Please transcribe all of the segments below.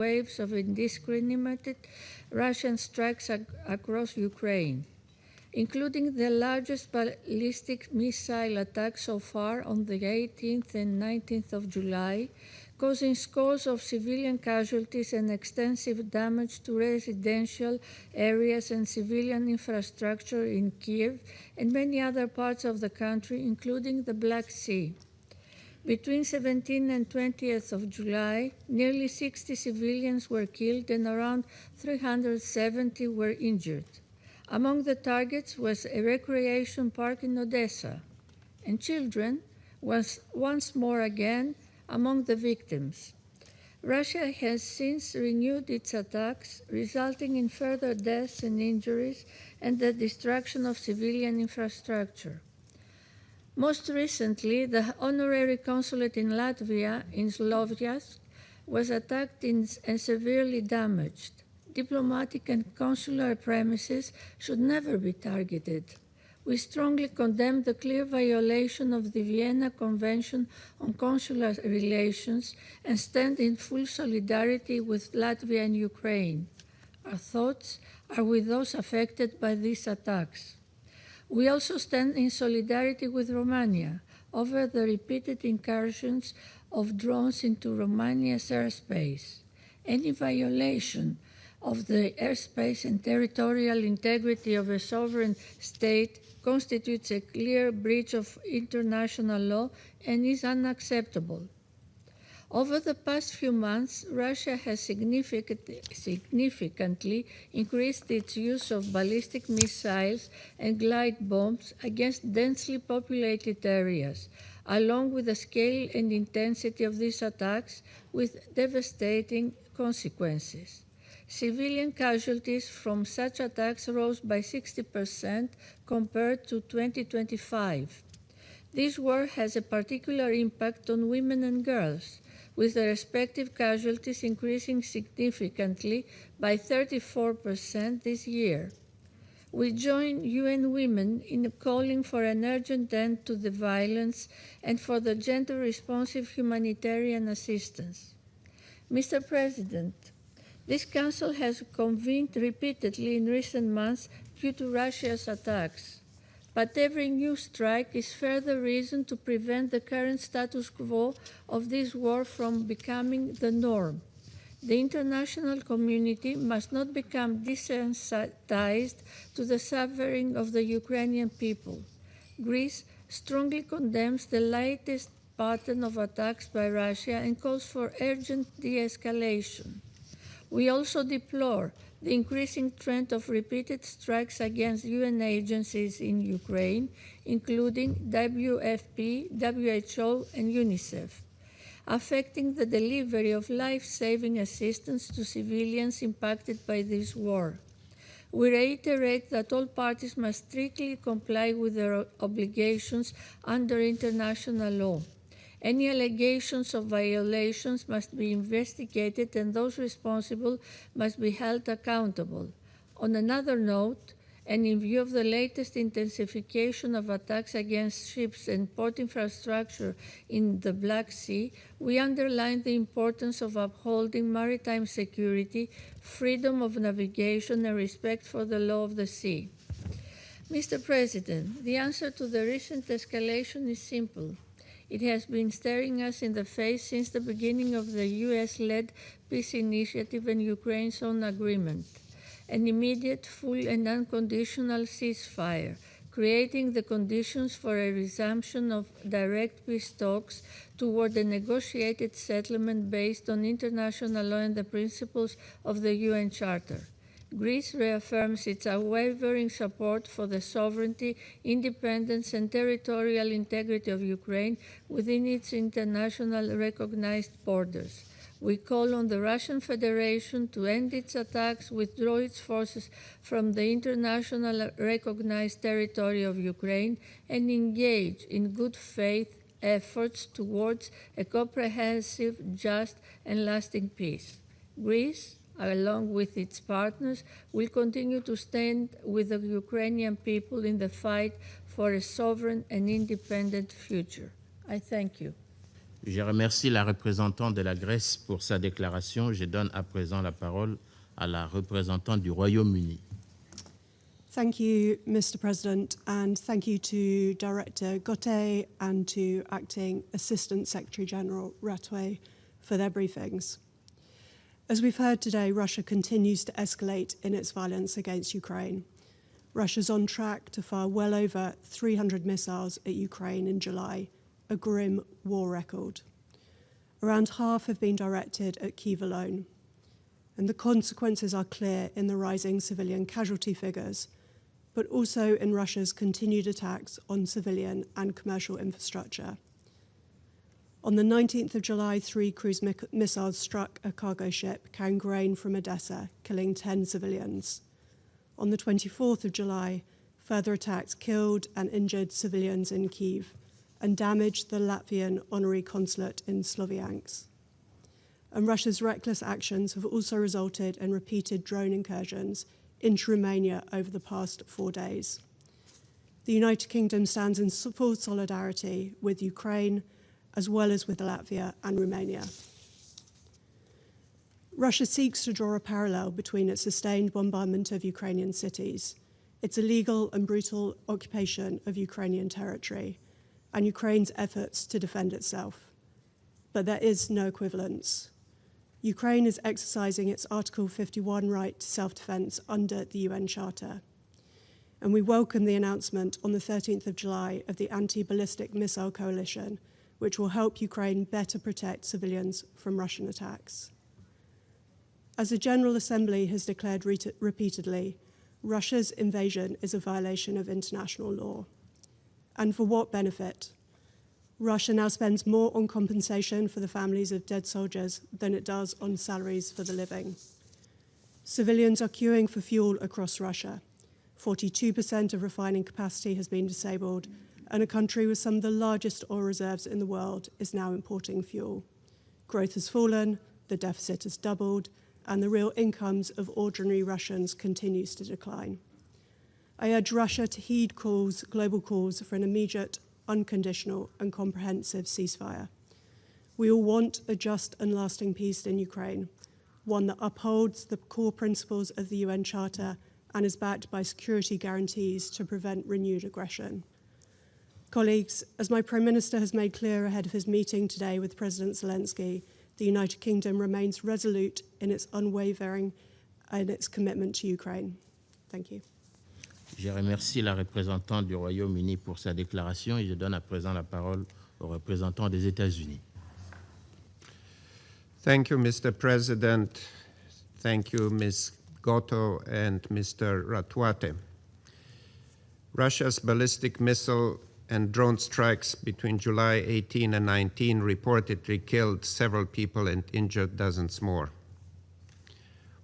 waves of indiscriminated Russian strikes across Ukraine, including the largest ballistic missile attack so far on the 18th and 19th of July, causing scores of civilian casualties and extensive damage to residential areas and civilian infrastructure in Kiev and many other parts of the country, including the Black Sea. Between 17th and 20th of July, nearly 60 civilians were killed and around 370 were injured. Among the targets was a recreation park in Odessa, and children was once more again among the victims. Russia has since renewed its attacks, resulting in further deaths and injuries and the destruction of civilian infrastructure. Most recently, the honorary consulate in Latvia, in Sloviansk, was attacked and severely damaged. Diplomatic and consular premises should never be targeted. We strongly condemn the clear violation of the Vienna Convention on Consular Relations and stand in full solidarity with Latvia and Ukraine. Our thoughts are with those affected by these attacks. We also stand in solidarity with Romania over the repeated incursions of drones into Romania's airspace. Any violation of the airspace and territorial integrity of a sovereign state constitutes a clear breach of international law and is unacceptable. Over the past few months, Russia has significantly increased its use of ballistic missiles and glide bombs against densely populated areas, along with the scale and intensity of these attacks with devastating consequences. Civilian casualties from such attacks rose by 60% compared to 2025. This war has a particular impact on women and girls, with the respective casualties increasing significantly by 34% this year. We join UN Women in calling for an urgent end to the violence and for the gender-responsive humanitarian assistance. Mr. President, this Council has convened repeatedly in recent months due to Russia's attacks. But every new strike is further reason to prevent the current status quo of this war from becoming the norm. The international community must not become desensitized to the suffering of the Ukrainian people. Greece strongly condemns the latest pattern of attacks by Russia and calls for urgent de-escalation. We also deplore the increasing trend of repeated strikes against UN agencies in Ukraine, including WFP, WHO, and UNICEF, affecting the delivery of life-saving assistance to civilians impacted by this war. We reiterate that all parties must strictly comply with their obligations under international law. Any allegations of violations must be investigated and those responsible must be held accountable. On another note, and in view of the latest intensification of attacks against ships and port infrastructure in the Black Sea, we underline the importance of upholding maritime security, freedom of navigation, and respect for the law of the sea. Mr. President, the answer to the recent escalation is simple. It has been staring us in the face since the beginning of the US-led peace initiative and Ukraine's own agreement. An immediate, full and unconditional ceasefire, creating the conditions for a resumption of direct peace talks toward a negotiated settlement based on international law and the principles of the UN Charter. Greece reaffirms its unwavering support for the sovereignty, independence, and territorial integrity of Ukraine within its international recognized borders. We call on the Russian Federation to end its attacks, withdraw its forces from the international recognized territory of Ukraine, and engage in good faith efforts towards a comprehensive, just, and lasting peace. Greece, along with its partners, will continue to stand with the Ukrainian people in the fight for a sovereign and independent future. I thank you. Je remercie la représentante de la Grèce pour sa déclaration. Je donne à présent la parole à la représentante du Royaume-Uni. Thank you, Mr. President, and thank you to Director Gauthier and to Acting Assistant Secretary-General Ratoué for their briefings. As we've heard today, Russia continues to escalate in its violence against Ukraine. Russia's on track to fire well over 300 missiles at Ukraine in July, a grim war record. Around half have been directed at Kyiv alone, and the consequences are clear in the rising civilian casualty figures, but also in Russia's continued attacks on civilian and commercial infrastructure. On the 19th of July, 3 cruise missiles struck a cargo ship carrying grain from Odessa, killing 10 civilians. On the 24th of July, further attacks killed and injured civilians in Kyiv and damaged the Latvian honorary consulate in Sloviansk. And Russia's reckless actions have also resulted in repeated drone incursions into Romania over the past 4 days. The United Kingdom stands in full solidarity with Ukraine, as well as with Latvia and Romania. Russia seeks to draw a parallel between its sustained bombardment of Ukrainian cities, its illegal and brutal occupation of Ukrainian territory, and Ukraine's efforts to defend itself. But there is no equivalence. Ukraine is exercising its Article 51 right to self-defense under the UN Charter. And we welcome the announcement on the 13th of July of the Anti-Ballistic Missile Coalition, which will help Ukraine better protect civilians from Russian attacks. As the General Assembly has declared repeatedly, Russia's invasion is a violation of international law. And for what benefit? Russia now spends more on compensation for the families of dead soldiers than it does on salaries for the living. Civilians are queuing for fuel across Russia. 42% of refining capacity has been disabled, and a country with some of the largest oil reserves in the world is now importing fuel. Growth has fallen, the deficit has doubled, and the real incomes of ordinary Russians continues to decline. I urge Russia to heed global calls for an immediate, unconditional and comprehensive ceasefire. We all want a just and lasting peace in Ukraine, one that upholds the core principles of the UN Charter and is backed by security guarantees to prevent renewed aggression. Colleagues, as my Prime Minister has made clear ahead of his meeting today with President Zelensky, the United Kingdom remains resolute in its unwavering and its commitment to Ukraine. Thank you. Je remercie la représentante du Royaume-Uni pour sa déclaration et je donne à présent la parole au représentant des États-Unis. Thank you, Mr. President. Thank you, Ms. Goto and Mr. Ratouate. Russia's ballistic missile and drone strikes between July 18 and 19 reportedly killed several people and injured dozens more.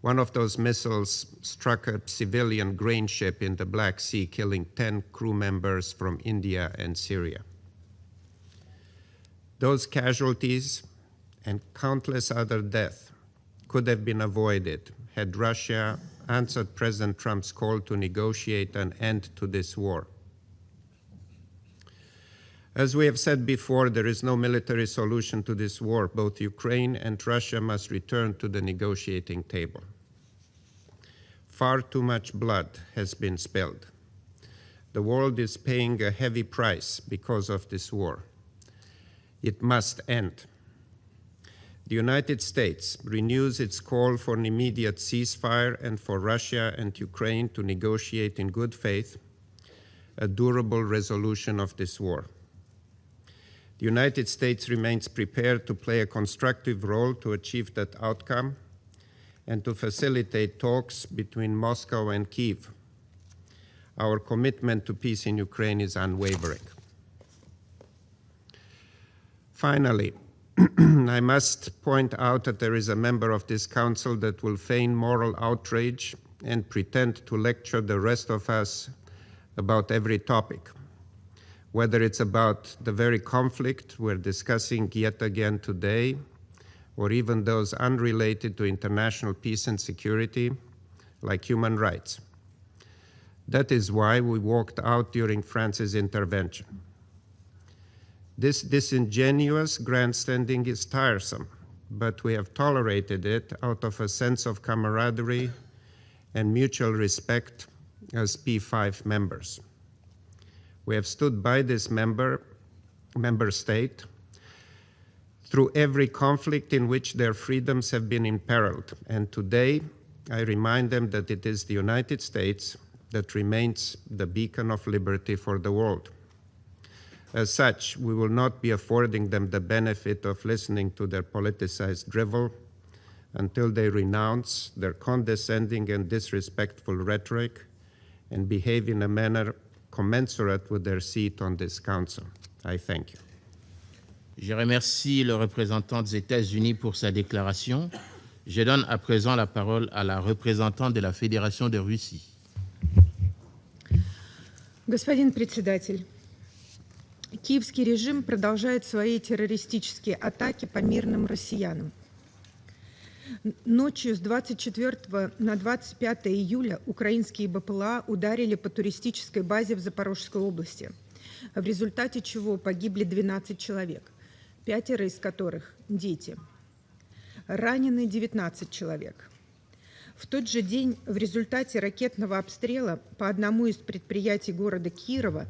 One of those missiles struck a civilian grain ship in the Black Sea, killing 10 crew members from India and Syria. Those casualties and countless other deaths could have been avoided had Russia answered President Trump's call to negotiate an end to this war. As we have said before, there is no military solution to this war. Both Ukraine and Russia must return to the negotiating table. Far too much blood has been spilled. The world is paying a heavy price because of this war. It must end. The United States renews its call for an immediate ceasefire and for Russia and Ukraine to negotiate in good faith a durable resolution of this war. The United States remains prepared to play a constructive role to achieve that outcome and to facilitate talks between Moscow and Kyiv. Our commitment to peace in Ukraine is unwavering. Finally, I must point out that there is a member of this council that will feign moral outrage and pretend to lecture the rest of us about every topic, whether it's about the very conflict we're discussing yet again today, or even those unrelated to international peace and security, like human rights. That is why we walked out during France's intervention. This disingenuous grandstanding is tiresome, but we have tolerated it out of a sense of camaraderie and mutual respect as P5 members. We have stood by this member state through every conflict in which their freedoms have been imperiled. And today, I remind them that it is the United States that remains the beacon of liberty for the world. As such, we will not be affording them the benefit of listening to their politicized drivel until they renounce their condescending and disrespectful rhetoric and behave in a manner commensurate with their seat on this council. I thank you. Je remercie le représentant des États-Unis pour sa déclaration. Je donne à présent la parole à la représentante de la Fédération de Russie. Господин председатель, киевский режим продолжает свои террористические атаки по мирным россиянам. Ночью с 24 на 25 июля украинские БПЛА ударили по туристической базе в Запорожской области, в результате чего погибли 12 человек, 5 из которых – дети. Ранены 19 человек. В тот же день в результате ракетного обстрела по одному из предприятий города Кирова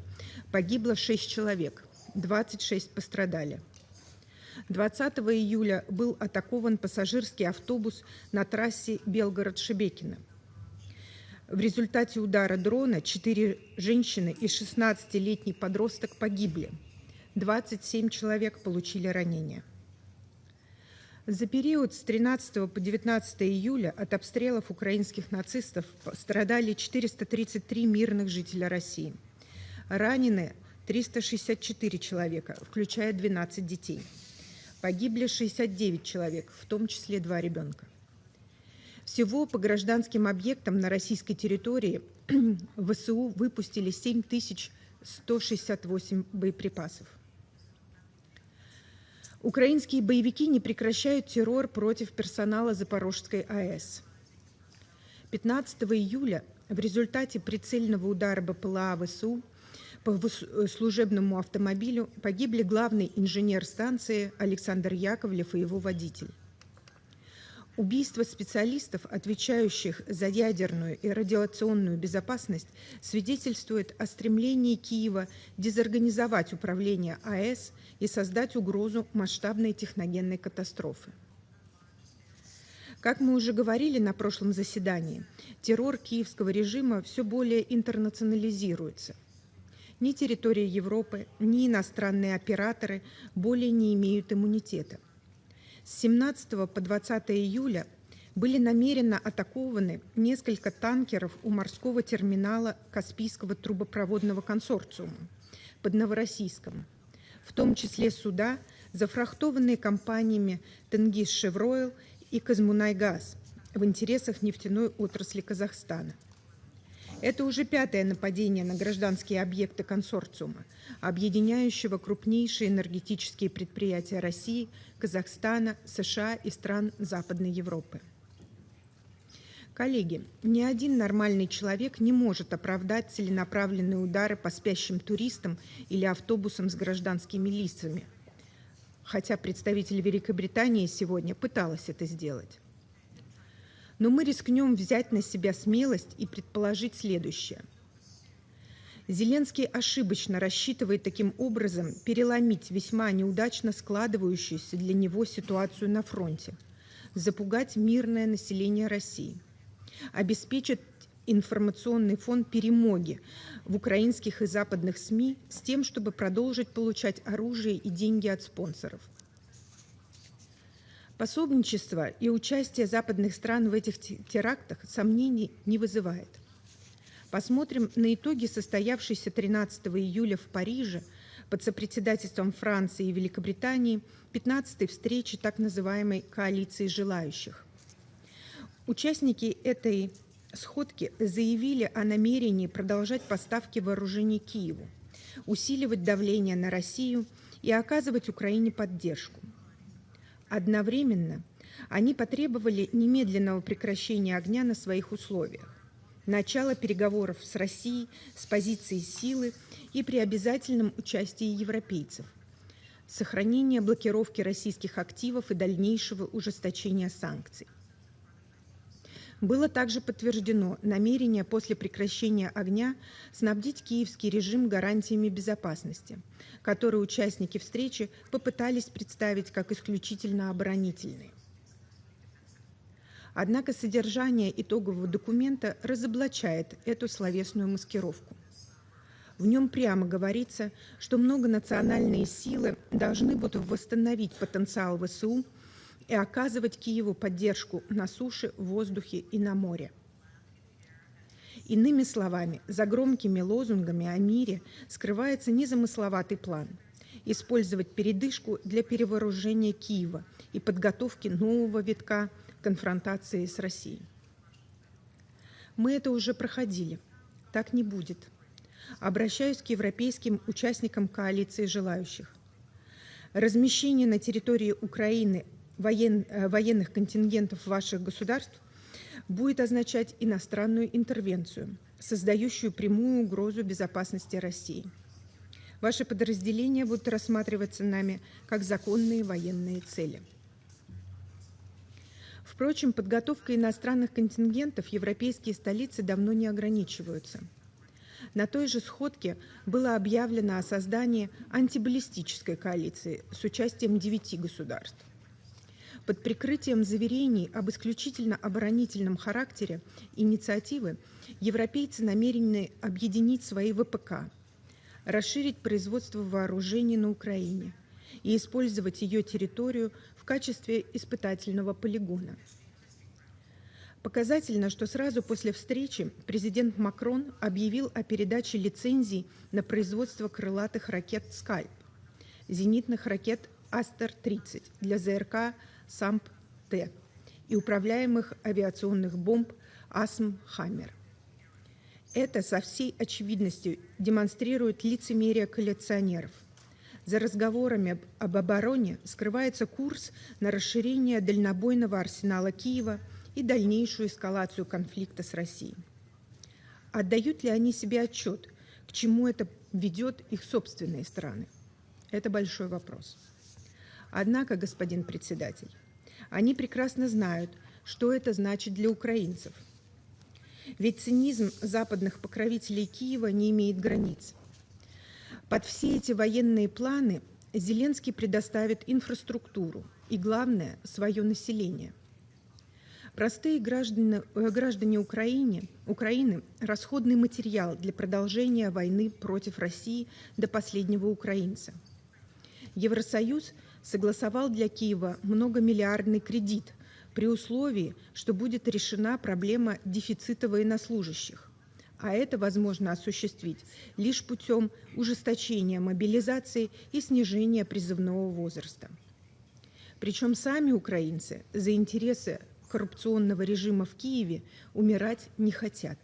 погибло 6 человек, 26 пострадали. 20 июля был атакован пассажирский автобус на трассе Белгород-Шебекино. В результате удара дрона 4 женщины и 16-летний подросток погибли. 27 человек получили ранения. За период с 13 по 19 июля от обстрелов украинских нацистов пострадали 433 мирных жителя России. Ранены 364 человека, включая 12 детей. Погибли 69 человек, в том числе 2 ребенка. Всего по гражданским объектам на российской территории ВСУ выпустили 7168 боеприпасов. Украинские боевики не прекращают террор против персонала Запорожской АЭС. 15 июля в результате прицельного удара БПЛА ВСУ по служебному автомобилю погибли главный инженер станции Александр Яковлев и его водитель. Убийство специалистов, отвечающих за ядерную и радиационную безопасность, свидетельствует о стремлении Киева дезорганизовать управление АЭС и создать угрозу масштабной техногенной катастрофы. Как мы уже говорили на прошлом заседании, террор киевского режима все более интернационализируется. Ни территория Европы, ни иностранные операторы более не имеют иммунитета. С 17 по 20 июля были намеренно атакованы несколько танкеров у морского терминала Каспийского трубопроводного консорциума под Новороссийском, в том числе суда, зафрахтованные компаниями «Тенгиз-Шевройл» и «Казмунайгаз» в интересах нефтяной отрасли Казахстана. Это уже 5-е нападение на гражданские объекты консорциума, объединяющего крупнейшие энергетические предприятия России, Казахстана, США и стран Западной Европы. Коллеги, ни один нормальный человек не может оправдать целенаправленные удары по спящим туристам или автобусам с гражданскими лицами, хотя представитель Великобритании сегодня пыталась это сделать. Но мы рискнем взять на себя смелость и предположить следующее. Зеленский ошибочно рассчитывает таким образом переломить весьма неудачно складывающуюся для него ситуацию на фронте, запугать мирное население России, обеспечить информационный фон перемоги в украинских и западных СМИ с тем, чтобы продолжить получать оружие и деньги от спонсоров. Пособничество и участие западных стран в этих терактах сомнений не вызывает. Посмотрим на итоги состоявшейся 13 июля в Париже под сопредседательством Франции и Великобритании 15-й встречи так называемой коалиции желающих. Участники этой сходки заявили о намерении продолжать поставки вооружений Киеву, усиливать давление на Россию и оказывать Украине поддержку. Одновременно они потребовали немедленного прекращения огня на своих условиях, начала переговоров с Россией с позиции силы и при обязательном участии европейцев, сохранения блокировки российских активов и дальнейшего ужесточения санкций. Было также подтверждено намерение после прекращения огня снабдить киевский режим гарантиями безопасности, которые участники встречи попытались представить как исключительно оборонительные. Однако содержание итогового документа разоблачает эту словесную маскировку. В нем прямо говорится, что многонациональные силы должны будут восстановить потенциал ВСУ и оказывать Киеву поддержку на суше, в воздухе и на море. Иными словами, за громкими лозунгами о мире скрывается незамысловатый план – использовать передышку для перевооружения Киева и подготовки нового витка конфронтации с Россией. Мы это уже проходили. Так не будет. Обращаюсь к европейским участникам коалиции желающих. Размещение на территории Украины военных контингентов ваших государств будет означать иностранную интервенцию, создающую прямую угрозу безопасности России. Ваши подразделения будут рассматриваться нами как законные военные цели. Впрочем, подготовкой иностранных контингентов европейские столицы давно не ограничиваются. На той же сходке было объявлено о создании антибаллистической коалиции с участием 9 государств. Под прикрытием заверений об исключительно оборонительном характере инициативы европейцы намерены объединить свои ВПК, расширить производство вооружений на Украине и использовать ее территорию в качестве испытательного полигона. Показательно, что сразу после встречи президент Макрон объявил о передаче лицензий на производство крылатых ракет «Скальп», зенитных ракет «Астер-30» для ЗРК «САМП-Т» и управляемых авиационных бомб «Асм-Хаммер». Это со всей очевидностью демонстрирует лицемерие коалиционеров. За разговорами об обороне скрывается курс на расширение дальнобойного арсенала Киева и дальнейшую эскалацию конфликта с Россией. Отдают ли они себе отчет, к чему это ведет их собственные страны? Это большой вопрос. Однако, господин председатель, они прекрасно знают, что это значит для украинцев. Ведь цинизм западных покровителей Киева не имеет границ. Под все эти военные планы Зеленский предоставит инфраструктуру и, главное, свое население. Простые граждане Украины – расходный материал для продолжения войны против России до последнего украинца. Евросоюз согласовал для Киева многомиллиардный кредит при условии, что будет решена проблема дефицита военнослужащих. А это возможно осуществить лишь путем ужесточения мобилизации и снижения призывного возраста. Причем сами украинцы за интересы коррупционного режима в Киеве умирать не хотят.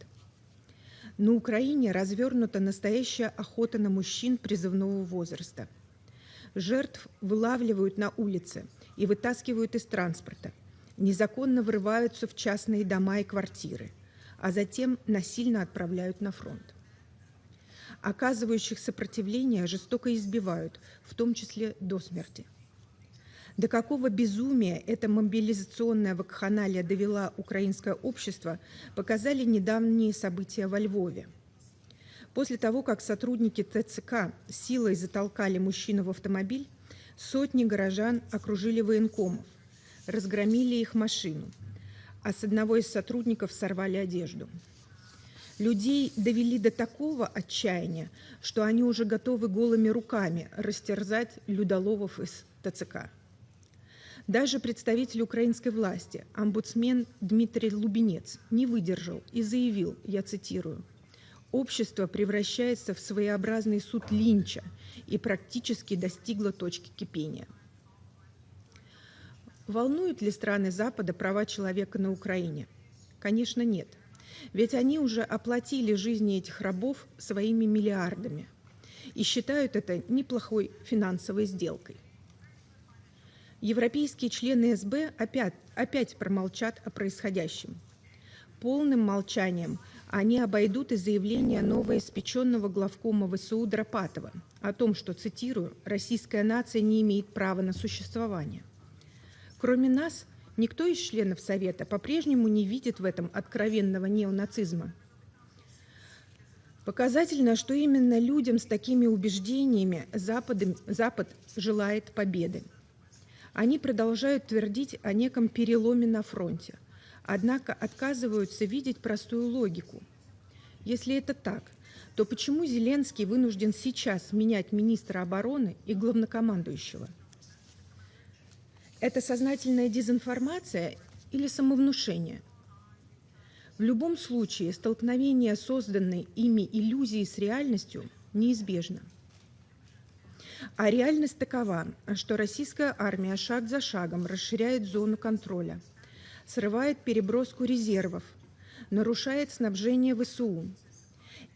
На Украине развернута настоящая охота на мужчин призывного возраста. Жертв вылавливают на улице и вытаскивают из транспорта, незаконно врываются в частные дома и квартиры, а затем насильно отправляют на фронт. Оказывающих сопротивление жестоко избивают, в том числе до смерти. До какого безумия эта мобилизационная вакханалия довела украинское общество, показали недавние события во Львове. После того, как сотрудники ТЦК силой затолкали мужчину в автомобиль, сотни горожан окружили военкомов, разгромили их машину, а с одного из сотрудников сорвали одежду. Людей довели до такого отчаяния, что они уже готовы голыми руками растерзать людоловов из ТЦК. Даже представитель украинской власти, омбудсмен Дмитрий Лубенец, не выдержал и заявил, я цитирую, «Общество превращается в своеобразный суд Линча и практически достигло точки кипения». Волнуют ли страны Запада права человека на Украине? Конечно, нет. Ведь они уже оплатили жизни этих рабов своими миллиардами и считают это неплохой финансовой сделкой. Европейские члены СБ опять промолчат о происходящем. Полным молчанием они обойдут и заявление новоиспеченного главкома ВСУ Дропатова о том, что, цитирую, «российская нация не имеет права на существование». Кроме нас, никто из членов Совета по-прежнему не видит в этом откровенного неонацизма. Показательно, что именно людям с такими убеждениями Запад желает победы. Они продолжают твердить о неком переломе на фронте, однако отказываются видеть простую логику. Если это так, то почему Зеленский вынужден сейчас менять министра обороны и главнокомандующего? Это сознательная дезинформация или самовнушение? В любом случае, столкновение созданной ими иллюзии с реальностью неизбежно. А реальность такова, что российская армия шаг за шагом расширяет зону контроля, срывает переброску резервов, нарушает снабжение ВСУ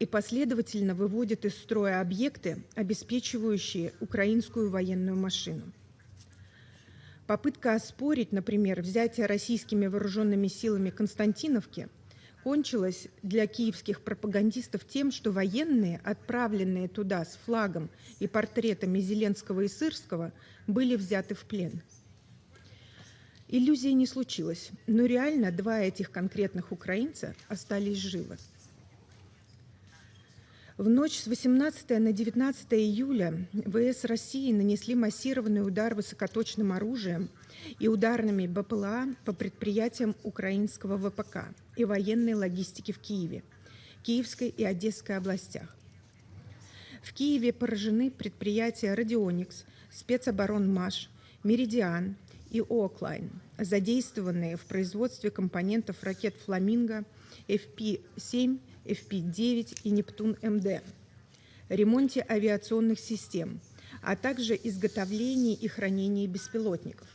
и последовательно выводит из строя объекты, обеспечивающие украинскую военную машину. Попытка оспорить, например, взятие российскими вооруженными силами Константиновки кончилась для киевских пропагандистов тем, что военные, отправленные туда с флагом и портретами Зеленского и Сырского, были взяты в плен. Иллюзии не случилось, но реально два этих конкретных украинца остались живы. В ночь с 18 на 19 июля ВС России нанесли массированный удар высокоточным оружием и ударными БПЛА по предприятиям украинского ВПК и военной логистики в Киеве, Киевской и Одесской областях. В Киеве поражены предприятия «Радионикс», «Спецоборонмаш», «Меридиан» и «Оклайн», задействованные в производстве компонентов ракет «Фламинго», FP-7, FP-9 и «Нептун-МД», ремонте авиационных систем, а также изготовлении и хранении беспилотников.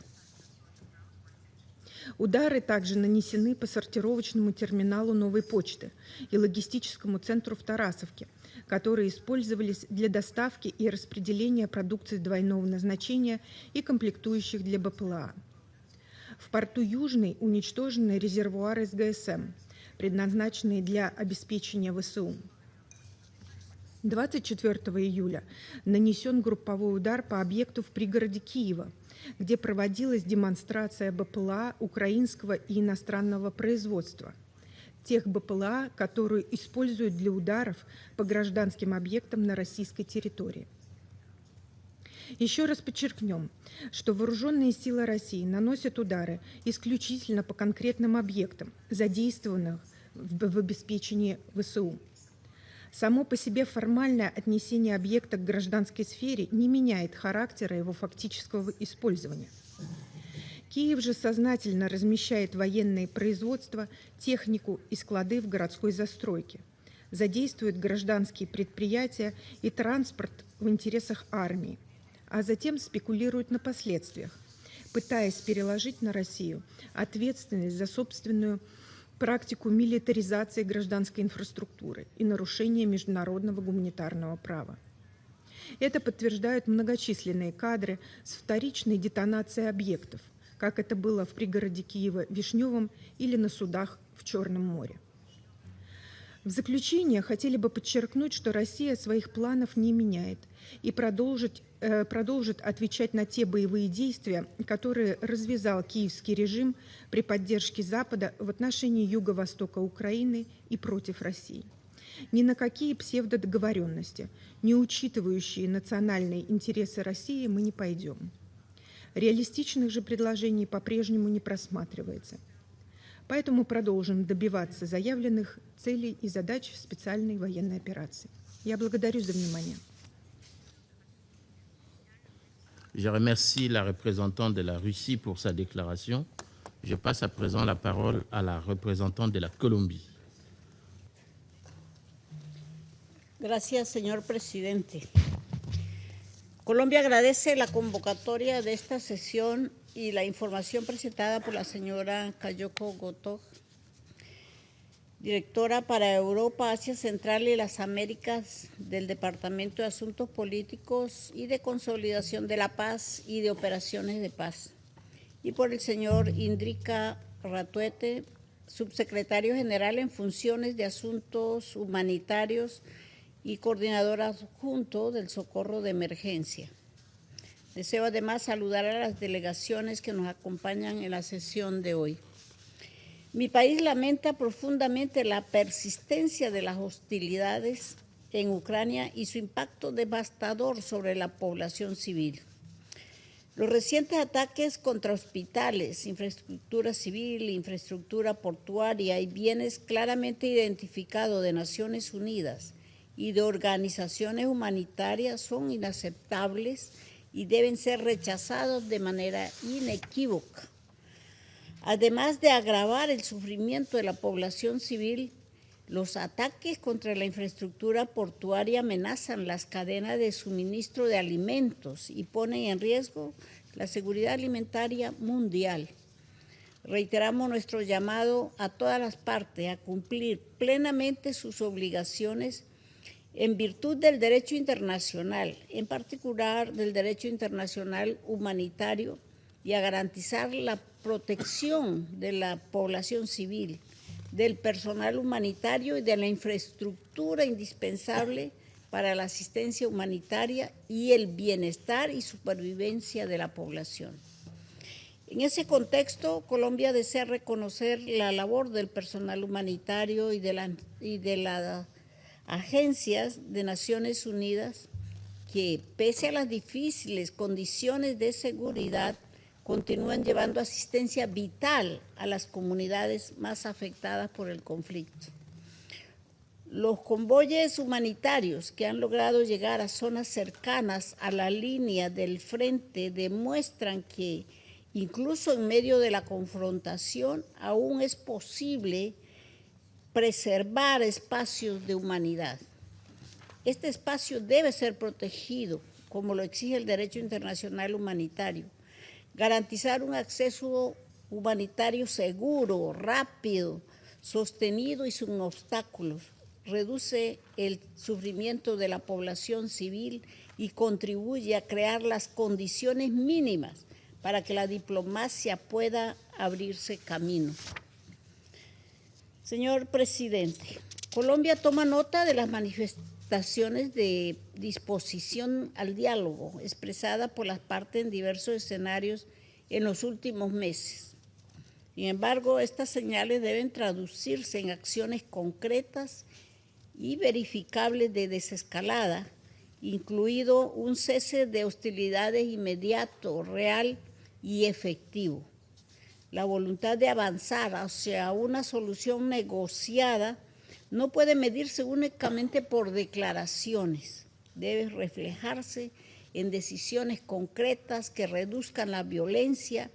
Удары также нанесены по сортировочному терминалу Новой почты и логистическому центру в Тарасовке, которые использовались для доставки и распределения продукции двойного назначения и комплектующих для БПЛА. В порту Южный уничтожены резервуары СГСМ, предназначенные для обеспечения ВСУ. 24 июля нанесен групповой удар по объекту в пригороде Киева, где проводилась демонстрация БПЛА украинского и иностранного производства, тех БПЛА, которые используют для ударов по гражданским объектам на российской территории. Еще раз подчеркнем, что вооруженные силы России наносят удары исключительно по конкретным объектам, задействованных в обеспечении ВСУ. Само по себе формальное отнесение объекта к гражданской сфере не меняет характера его фактического использования. Киев же сознательно размещает военные производства, технику и склады в городской застройке, задействует гражданские предприятия и транспорт в интересах армии, а затем спекулирует на последствиях, пытаясь переложить на Россию ответственность за собственную практику милитаризации гражданской инфраструктуры и нарушения международного гуманитарного права. Это подтверждают многочисленные кадры с вторичной детонацией объектов, как это было в пригороде Киева Вишневом или на судах в Черном море. В заключение хотели бы подчеркнуть, что Россия своих планов не меняет и продолжит отвечать на те боевые действия, которые развязал киевский режим при поддержке Запада в отношении юго-востока Украины и против России. Ни на какие псевдодоговоренности, не учитывающие национальные интересы России, мы не пойдем. Реалистичных же предложений по-прежнему не просматривается. Поэтому продолжим добиваться заявленных целей и задач специальной военной операции. Я благодарю за внимание. Je remercie la représentante de la Russie pour sa déclaration. Je passe à présent la parole à la représentante de la Colombie. Gracias, señor presidente. Colombia agradece la convocatoria de esta sesión y la información presentada por la señora Kayoko Goto, directora para Europa, Asia Central y las Américas del Departamento de Asuntos Políticos y de Consolidación de la Paz y de Operaciones de Paz, y por el señor Indrika Ratuete, subsecretario general en funciones de asuntos humanitarios y coordinador adjunto del socorro de emergencia. Deseo además saludar a las delegaciones que nos acompañan en la sesión de hoy. Mi país lamenta profundamente la persistencia de las hostilidades en Ucrania y su impacto devastador sobre la población civil. Los recientes ataques contra hospitales, infraestructura civil, infraestructura portuaria y bienes claramente identificados de Naciones Unidas y de organizaciones humanitarias son inaceptables y deben ser rechazados de manera inequívoca. Además de agravar el sufrimiento de la población civil, los ataques contra la infraestructura portuaria amenazan las cadenas de suministro de alimentos y ponen en riesgo la seguridad alimentaria mundial. Reiteramos nuestro llamado a todas las partes a cumplir plenamente sus obligaciones en virtud del derecho internacional, en particular del derecho internacional humanitario, y a garantizar la protección de la población civil, del personal humanitario y de la infraestructura indispensable para la asistencia humanitaria y el bienestar y supervivencia de la población. En ese contexto, Colombia desea reconocer la labor del personal humanitario y de las agencias de Naciones Unidas que, pese a las difíciles condiciones de seguridad, continúan llevando asistencia vital a las comunidades más afectadas por el conflicto. Los convoyes humanitarios que han logrado llegar a zonas cercanas a la línea del frente demuestran que, incluso en medio de la confrontación, aún es posible preservar espacios de humanidad. Este espacio debe ser protegido, como lo exige el derecho internacional humanitario. Garantizar un acceso humanitario seguro, rápido, sostenido y sin obstáculos reduce el sufrimiento de la población civil y contribuye a crear las condiciones mínimas para que la diplomacia pueda abrirse camino. Señor presidente, Colombia toma nota de las manifestaciones de disposición al diálogo expresada por las partes en diversos escenarios en los últimos meses. Sin embargo, estas señales deben traducirse en acciones concretas y verificables de desescalada, incluido un cese de hostilidades inmediato, real y efectivo. La voluntad de avanzar hacia una solución negociada no puede medirse únicamente por declaraciones, debe reflejarse en decisiones concretas que reduzcan la violencia,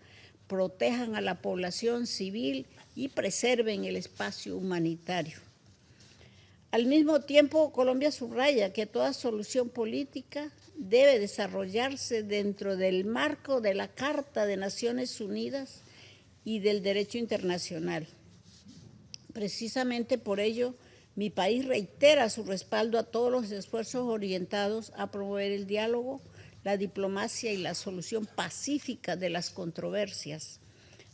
protejan a la población civil y preserven el espacio humanitario. Al mismo tiempo, Colombia subraya que toda solución política debe desarrollarse dentro del marco de la Carta de Naciones Unidas y del derecho internacional. Precisamente por ello, mi país reitera su respaldo a todos los esfuerzos orientados a promover el diálogo, la diplomacia y la solución pacífica de las controversias,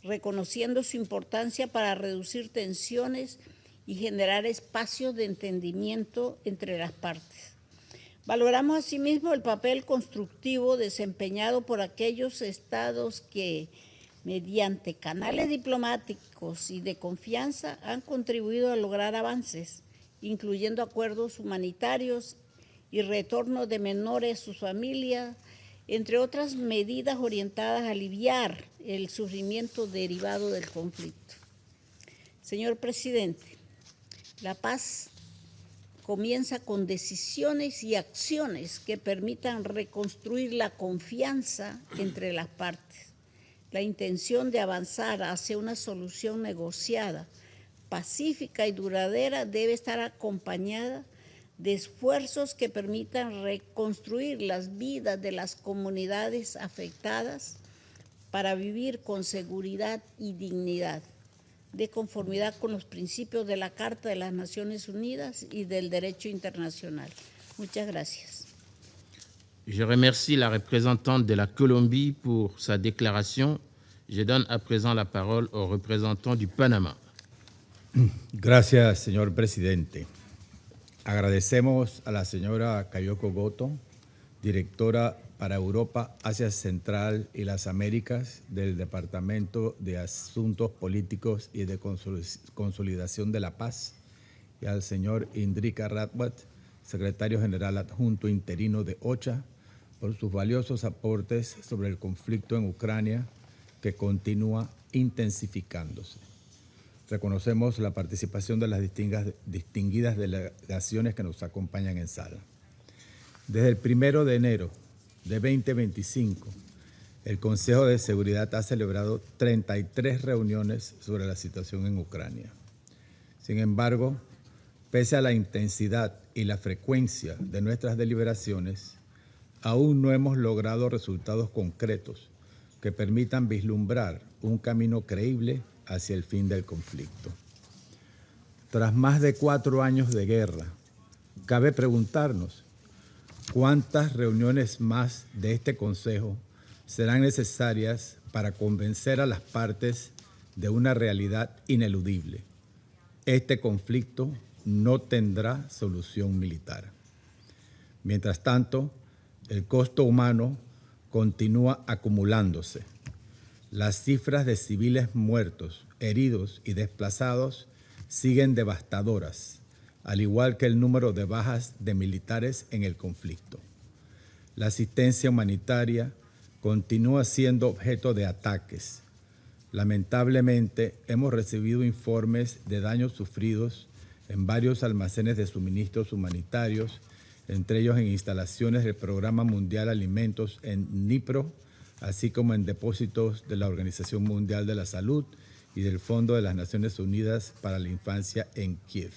reconociendo su importancia para reducir tensiones y generar espacios de entendimiento entre las partes. Valoramos asimismo el papel constructivo desempeñado por aquellos estados que, mediante canales diplomáticos y de confianza, han contribuido a lograr avances, incluyendo acuerdos humanitarios y retorno de menores a sus familias, entre otras medidas orientadas a aliviar el sufrimiento derivado del conflicto. Señor presidente, la paz comienza con decisiones y acciones que permitan reconstruir la confianza entre las partes. La intención de avanzar hacia una solución negociada, pacífica y duradera debe estar acompañada de esfuerzos que permitan reconstruir las vidas de las comunidades afectadas para vivir con seguridad y dignidad, de conformidad con los principios de la Carta de las Naciones Unidas y del derecho internacional. Muchas gracias. Je remercie la représentante de la Colombie pour sa déclaration. Je donne à présent la parole au représentant du Panama. Gracias, señor presidente. Agradecemos a la señora Kayoko Goto, directora para Europa, Asia Central y las Américas del Departamento de Asuntos Políticos y de Consolidación de la Paz, y al señor Indrika Ratwat, secretario general adjunto interino de OCHA, por sus valiosos aportes sobre el conflicto en Ucrania, que continúa intensificándose. Reconocemos la participación de las distinguidas delegaciones que nos acompañan en sala. Desde el 1 de enero de 2025, el Consejo de Seguridad ha celebrado 33 reuniones sobre la situación en Ucrania. Sin embargo, pese a la intensidad y la frecuencia de nuestras deliberaciones, aún no hemos logrado resultados concretos que permitan vislumbrar un camino creíble hacia el fin del conflicto. Tras más de 4 años de guerra, cabe preguntarnos cuántas reuniones más de este Consejo serán necesarias para convencer a las partes de una realidad ineludible. Este conflicto no tendrá solución militar. Mientras tanto, el costo humano continúa acumulándose. Las cifras de civiles muertos, heridos y desplazados siguen devastadoras, al igual que el número de bajas de militares en el conflicto. La asistencia humanitaria continúa siendo objeto de ataques. Lamentablemente, hemos recibido informes de daños sufridos en varios almacenes de suministros humanitarios, entre ellos en instalaciones del Programa Mundial de Alimentos en Dnipro, así como en depósitos de la Organización Mundial de la Salud y del Fondo de las Naciones Unidas para la Infancia en Kiev.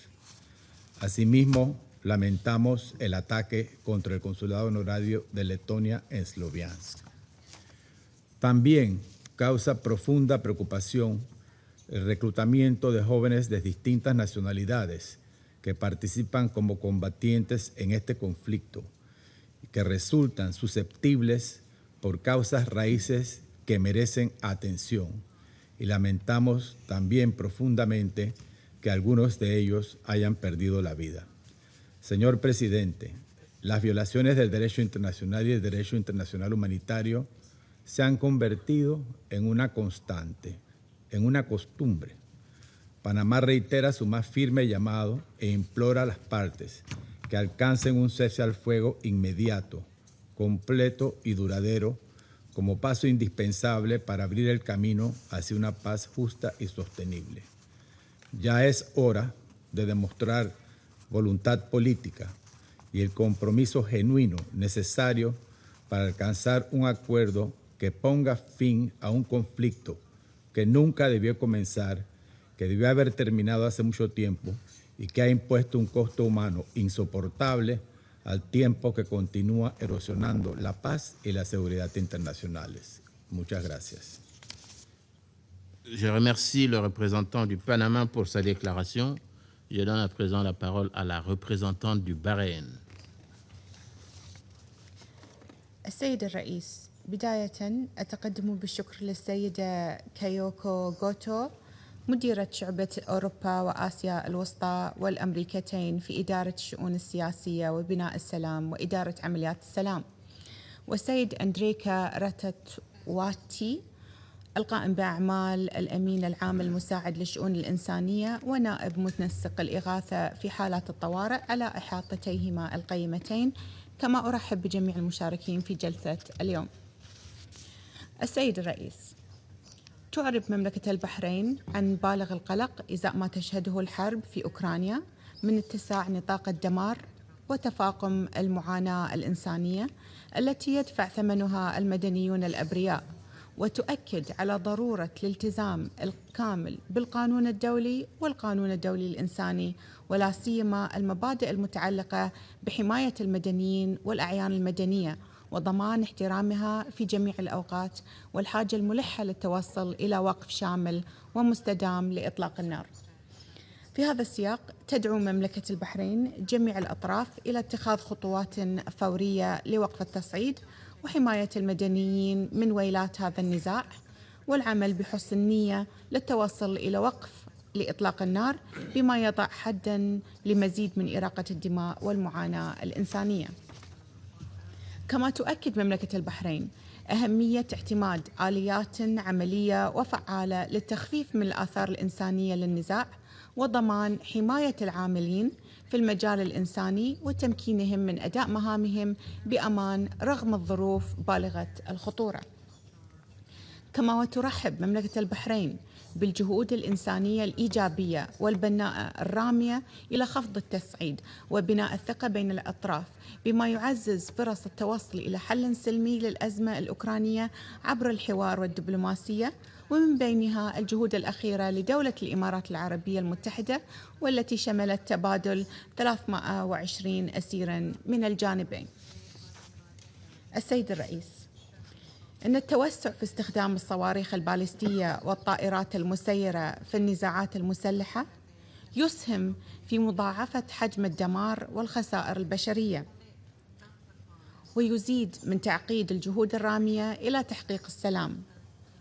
Asimismo, lamentamos el ataque contra el Consulado Honorario de Letonia en Sloviansk. También causa profunda preocupación el reclutamiento de jóvenes de distintas nacionalidades que participan como combatientes en este conflicto y que resultan susceptibles por causas raíces que merecen atención, y lamentamos también profundamente que algunos de ellos hayan perdido la vida. Señor presidente, las violaciones del derecho internacional y el derecho internacional humanitario se han convertido en una constante, en una costumbre. Panamá reitera su más firme llamado e implora a las partes que alcancen un cese al fuego inmediato, completo y duradero, como paso indispensable para abrir el camino hacia una paz justa y sostenible. Ya es hora de demostrar voluntad política y el compromiso genuino necesario para alcanzar un acuerdo que ponga fin a un conflicto que nunca debió comenzar, que debió haber terminado hace mucho tiempo y que ha impuesto un costo humano insoportable al tiempo que continúa erosionando la paz y la seguridad internacionales. Muchas gracias. Je remercie le représentant du Panama pour sa déclaration. Je donne à présent la parole à la représentante du Bahreïn. السيد الرئيس، بداية أتقدم بالشكر للسيدة كايوكو غوتو، مديرة شعبة أوروبا وآسيا الوسطى والأمريكتين في إدارة الشؤون السياسية وبناء السلام وإدارة عمليات السلام، والسيد أندريكا راتت واتي، القائم بأعمال الأمين العام المساعد للشؤون الإنسانية ونائب متنسق الإغاثة في حالات الطوارئ، على إحاطتيهما القيمتين. كما أرحب بجميع المشاركين في جلسة اليوم. السيد الرئيس، تعرب مملكة البحرين عن بالغ القلق إزاء ما تشهده الحرب في أوكرانيا من اتساع نطاق الدمار وتفاقم المعاناة الإنسانية التي يدفع ثمنها المدنيون الأبرياء، وتؤكد على ضرورة الالتزام الكامل بالقانون الدولي والقانون الدولي الإنساني، ولا سيما المبادئ المتعلقة بحماية المدنيين والأعيان المدنية وضمان احترامها في جميع الأوقات، والحاجة الملحة للتوصل إلى وقف شامل ومستدام لإطلاق النار. في هذا السياق تدعو مملكة البحرين جميع الأطراف إلى اتخاذ خطوات فورية لوقف التصعيد وحماية المدنيين من ويلات هذا النزاع، والعمل بحسن نية للتوصل إلى وقف لإطلاق النار بما يضع حداً لمزيد من إراقة الدماء والمعاناة الإنسانية. كما تؤكد مملكة البحرين أهمية اعتماد آليات عملية وفعالة للتخفيف من الآثار الإنسانية للنزاع وضمان حماية العاملين في المجال الإنساني وتمكينهم من أداء مهامهم بأمان رغم الظروف بالغة الخطورة. كما وترحب مملكة البحرين بالجهود الإنسانية الإيجابية والبناءة الرامية إلى خفض التصعيد وبناء الثقة بين الأطراف بما يعزز فرص التوصل إلى حل سلمي للأزمة الأوكرانية عبر الحوار والدبلوماسية، ومن بينها الجهود الأخيرة لدولة الإمارات العربية المتحدة والتي شملت تبادل 320 أسيراً من الجانبين. السيد الرئيس، إن التوسع في استخدام الصواريخ البالستية والطائرات المسيرة في النزاعات المسلحة يسهم في مضاعفة حجم الدمار والخسائر البشرية، ويزيد من تعقيد الجهود الرامية إلى تحقيق السلام.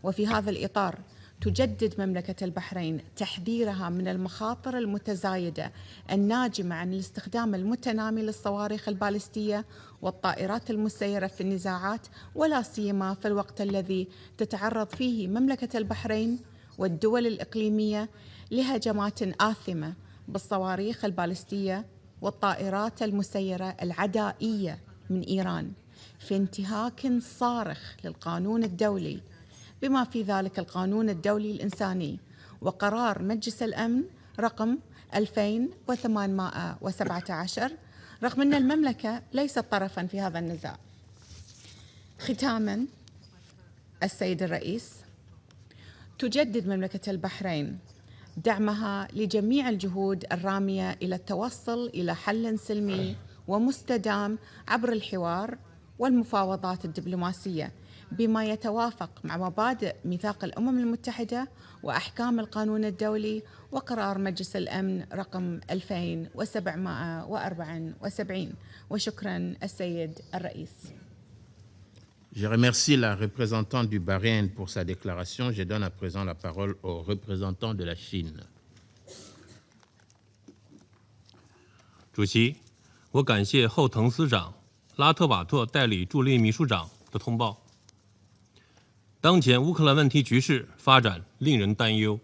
وفي هذا الإطار تجدد مملكة البحرين تحذيرها من المخاطر المتزايدة الناجمة عن الاستخدام المتنامي للصواريخ البالستية والطائرات المسيرة في النزاعات، ولا سيما في الوقت الذي تتعرض فيه مملكة البحرين والدول الإقليمية لهجمات آثمة بالصواريخ البالستية والطائرات المسيرة العدائية من إيران، في انتهاك صارخ للقانون الدولي بما في ذلك القانون الدولي الإنساني وقرار مجلس الأمن رقم 2817، رغم أن المملكة ليست طرفاً في هذا النزاع. ختاماً، السيد الرئيس، تجدد مملكة البحرين دعمها لجميع الجهود الرامية إلى التوصل إلى حل سلمي ومستدام عبر الحوار والمفاوضات الدبلوماسية بما يتوافق مع مبادئ ميثاق الأمم المتحدة وأحكام القانون الدولي وقرار مجلس الأمن رقم 2774. وشكرا السيد الرئيس. Je remercie la représentante du Bahreïn pour sa déclaration. Je donne à présent la parole au représentant de la Chine. 主席，我感谢后藤司长、拉特瓦特代理助理秘书长的通报。当前乌克兰问题局势发展令人担忧，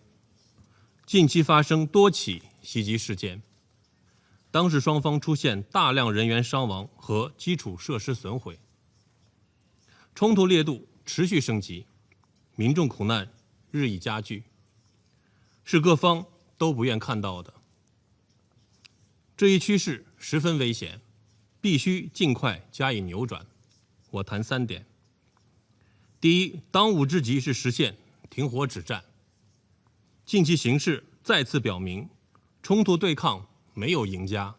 近期发生多起袭击事件，当事双方出现大量人员伤亡和基础设施损毁，冲突烈度持续升级，民众苦难日益加剧，是各方都不愿看到的。这一趋势十分危险，必须尽快加以扭转。我谈3点。第一，当务之急是实现停火止战。近期形势再次表明，冲突对抗没有赢家，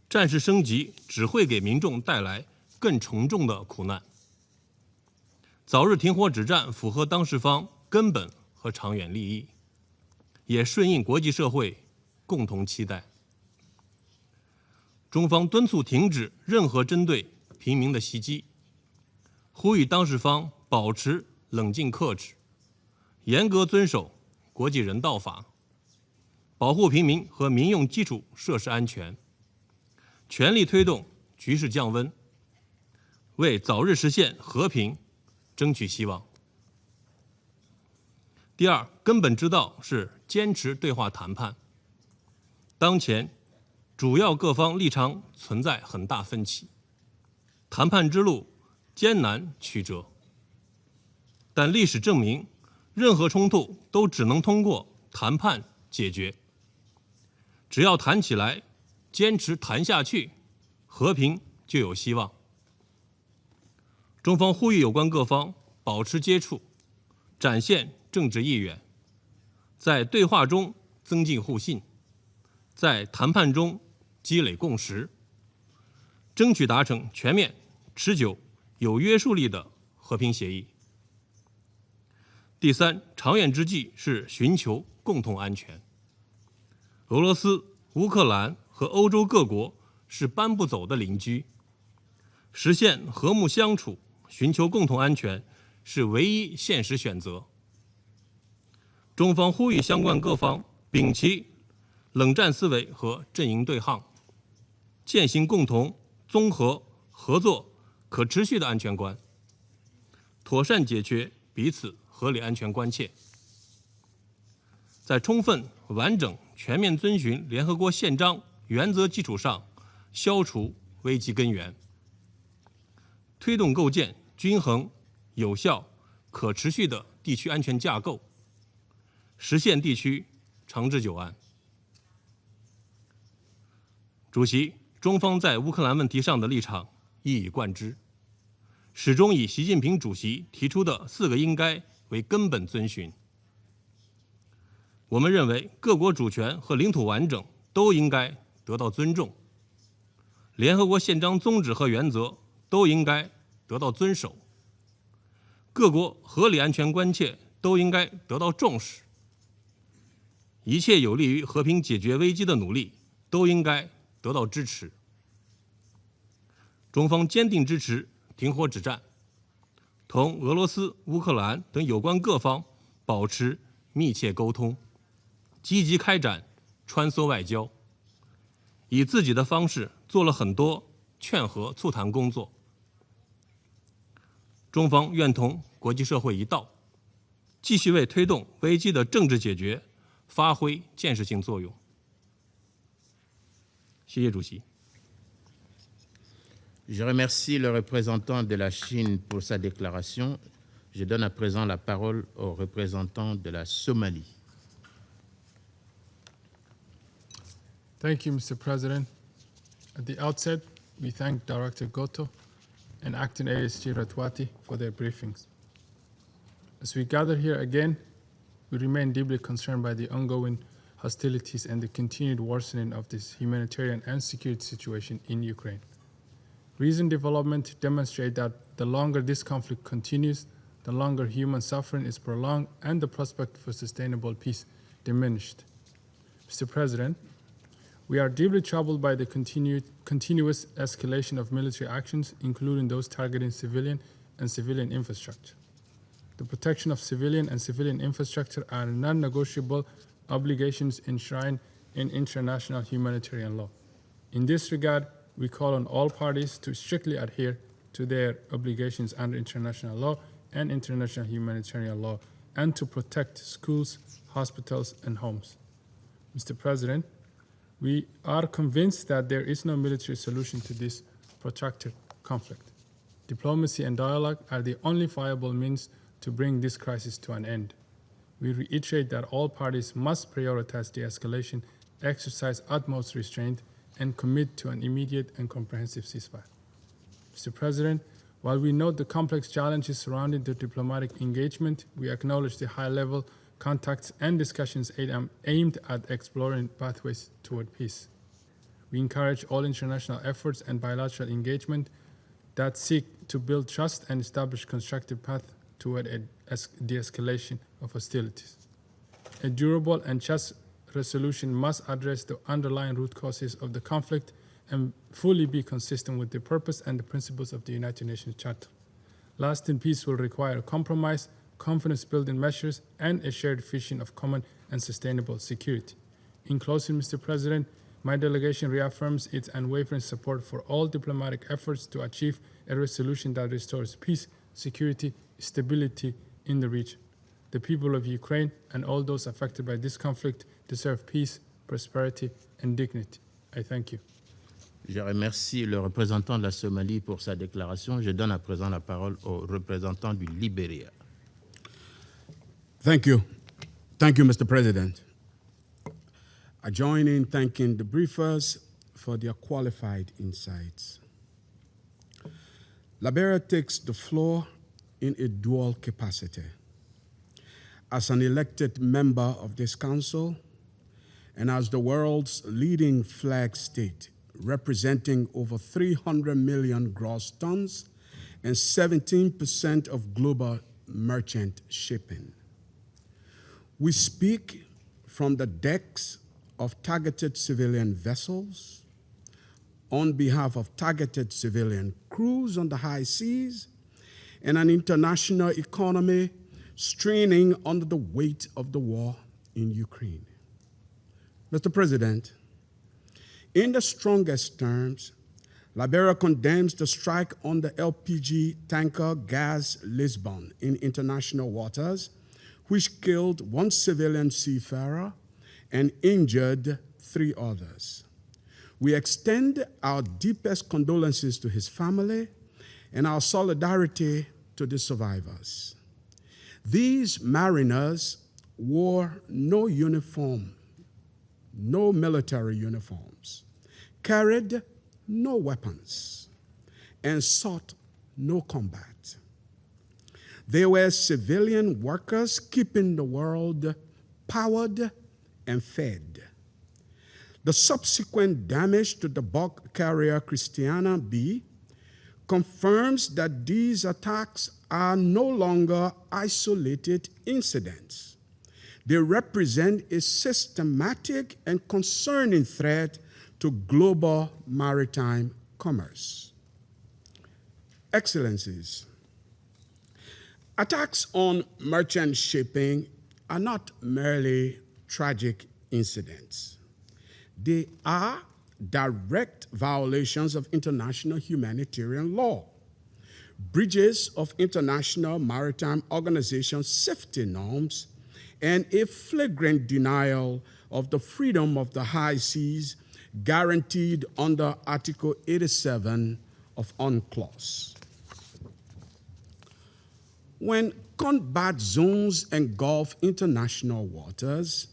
战事升级只会给民众带来更沉重的苦难。早日停火止战符合当事方根本和长远利益，也顺应国际社会共同期待。中方敦促停止任何针对平民的袭击，呼吁当事方保持冷静克制，严格遵守国际人道法，保护平民和民用基础设施安全，全力推动局势降温，为早日实现和平争取希望。第二，根本之道是坚持对话谈判。当前主要各方立场存在很大分歧，谈判之路艰难曲折，但历史证明，任何冲突都只能通过谈判解决。只要谈起来，坚持谈下去，和平就有希望。中方呼吁有关各方保持接触，展现政治意愿，在对话中增进互信，在谈判中积累共识，争取达成全面、持久、有约束力的和平协议。第三，长远之计是寻求共同安全。俄罗斯、乌克兰和欧洲各国是搬不走的邻居，实现和睦相处、寻求共同安全是唯一现实选择。中方呼吁相关各方摒弃冷战思维和阵营对抗，践行共同、综合、合作、可持续的安全观，妥善解决彼此合理安全关切。在充分、完整、全面遵循联合国宪章原则基础上，消除危机根源，推动构建均衡、有效、可持续的地区安全架构，实现地区长治久安。主席，中方在乌克兰问题上的立场一以贯之，始终以习近平主席提出的4个应该为根本遵循。我们认为，各国主权和领土完整都应该得到尊重，联合国宪章宗旨和原则都应该得到遵守，各国合理安全关切都应该得到重视，一切有利于和平解决危机的努力都应该得到支持。中方坚定支持停火止战，同俄罗斯、乌克兰等有关各方保持密切沟通，积极开展穿梭外交，以自己的方式做了很多劝和促谈工作。中方愿同国际社会一道，继续为推动危机的政治解决发挥建设性作用。谢谢主席。Je remercie le représentant de la Chine pour sa déclaration. Je donne à présent la parole au représentant de la Somalie. Thank you, Mr. President. At the outset, we thank Director Goto and Acting ASG Ratwati for their briefings. As we gather here again, we remain deeply concerned by the ongoing hostilities and the continued worsening of this humanitarian and security situation in Ukraine. Recent developments demonstrate that the longer this conflict continues, the longer human suffering is prolonged and the prospect for sustainable peace diminished. Mr. President, we are deeply troubled by the continuous escalation of military actions, including those targeting civilian and civilian infrastructure. The protection of civilian and civilian infrastructure are non-negotiable obligations enshrined in international humanitarian law. In this regard, we call on all parties to strictly adhere to their obligations under international law and international humanitarian law, and to protect schools, hospitals, and homes. Mr. President, we are convinced that there is no military solution to this protracted conflict. Diplomacy and dialogue are the only viable means to bring this crisis to an end. We reiterate that all parties must prioritize de-escalation, exercise utmost restraint, and commit to an immediate and comprehensive ceasefire. Mr. President, while we note the complex challenges surrounding the diplomatic engagement, we acknowledge the high-level contacts and discussions aimed at exploring pathways toward peace. We encourage all international efforts and bilateral engagement that seek to build trust and establish constructive path toward de-escalation of hostilities. A durable and just resolution must address the underlying root causes of the conflict and fully be consistent with the purpose and the principles of the United Nations Charter. Lasting peace will require compromise, confidence-building measures, and a shared vision of common and sustainable security. In closing, Mr. President, my delegation reaffirms its unwavering support for all diplomatic efforts to achieve a resolution that restores peace, security, stability in the region. The people of Ukraine and all those affected by this conflict deserve peace, prosperity, and dignity. I thank you. Je remercie le représentant de la Somalie pour sa déclaration. Je donne à présent la parole au représentant du Libéria. Thank you. Thank you, Mr. President. I join in thanking the briefers for their qualified insights. Liberia takes the floor in a dual capacity. As an elected member of this council and as the world's leading flag state, representing over 300 million gross tons and 17% of global merchant shipping. We speak from the decks of targeted civilian vessels, on behalf of targeted civilian crews on the high seas, and an international economy straining under the weight of the war in Ukraine. Mr. President, in the strongest terms, Liberia condemns the strike on the LPG tanker Gas Lisbon in international waters, which killed one civilian seafarer and injured 3 others. We extend our deepest condolences to his family and our solidarity to the survivors. These mariners wore no uniform, no military uniforms, carried no weapons, and sought no combat. They were civilian workers keeping the world powered and fed. The subsequent damage to the bulk carrier Christiana B confirms that these attacks are no longer isolated incidents. They represent a systematic and concerning threat to global maritime commerce. Excellencies, attacks on merchant shipping are not merely tragic incidents. They are direct violations of international humanitarian law, breaches of International Maritime Organization safety norms, and a flagrant denial of the freedom of the high seas guaranteed under Article 87 of UNCLOS. When combat zones engulf international waters,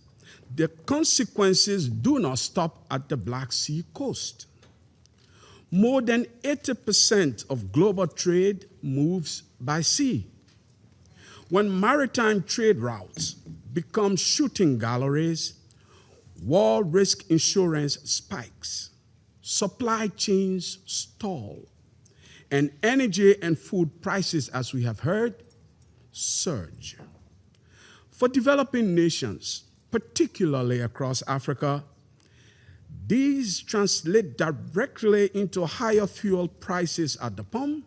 the consequences do not stop at the Black Sea coast. More than 80% of global trade moves by sea. When maritime trade routes become shooting galleries, war risk insurance spikes, supply chains stall, and energy and food prices, as we have heard, surge. For developing nations, particularly across Africa, these translate directly into higher fuel prices at the pump,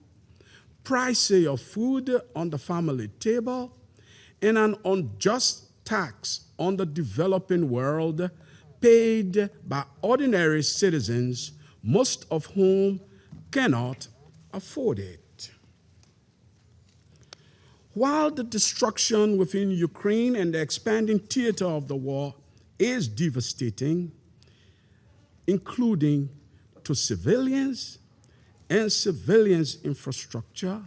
pricing of food on the family table, and an unjust tax on the developing world paid by ordinary citizens, most of whom cannot afford it. While the destruction within Ukraine and the expanding theater of the war is devastating, including to civilians and civilians' infrastructure,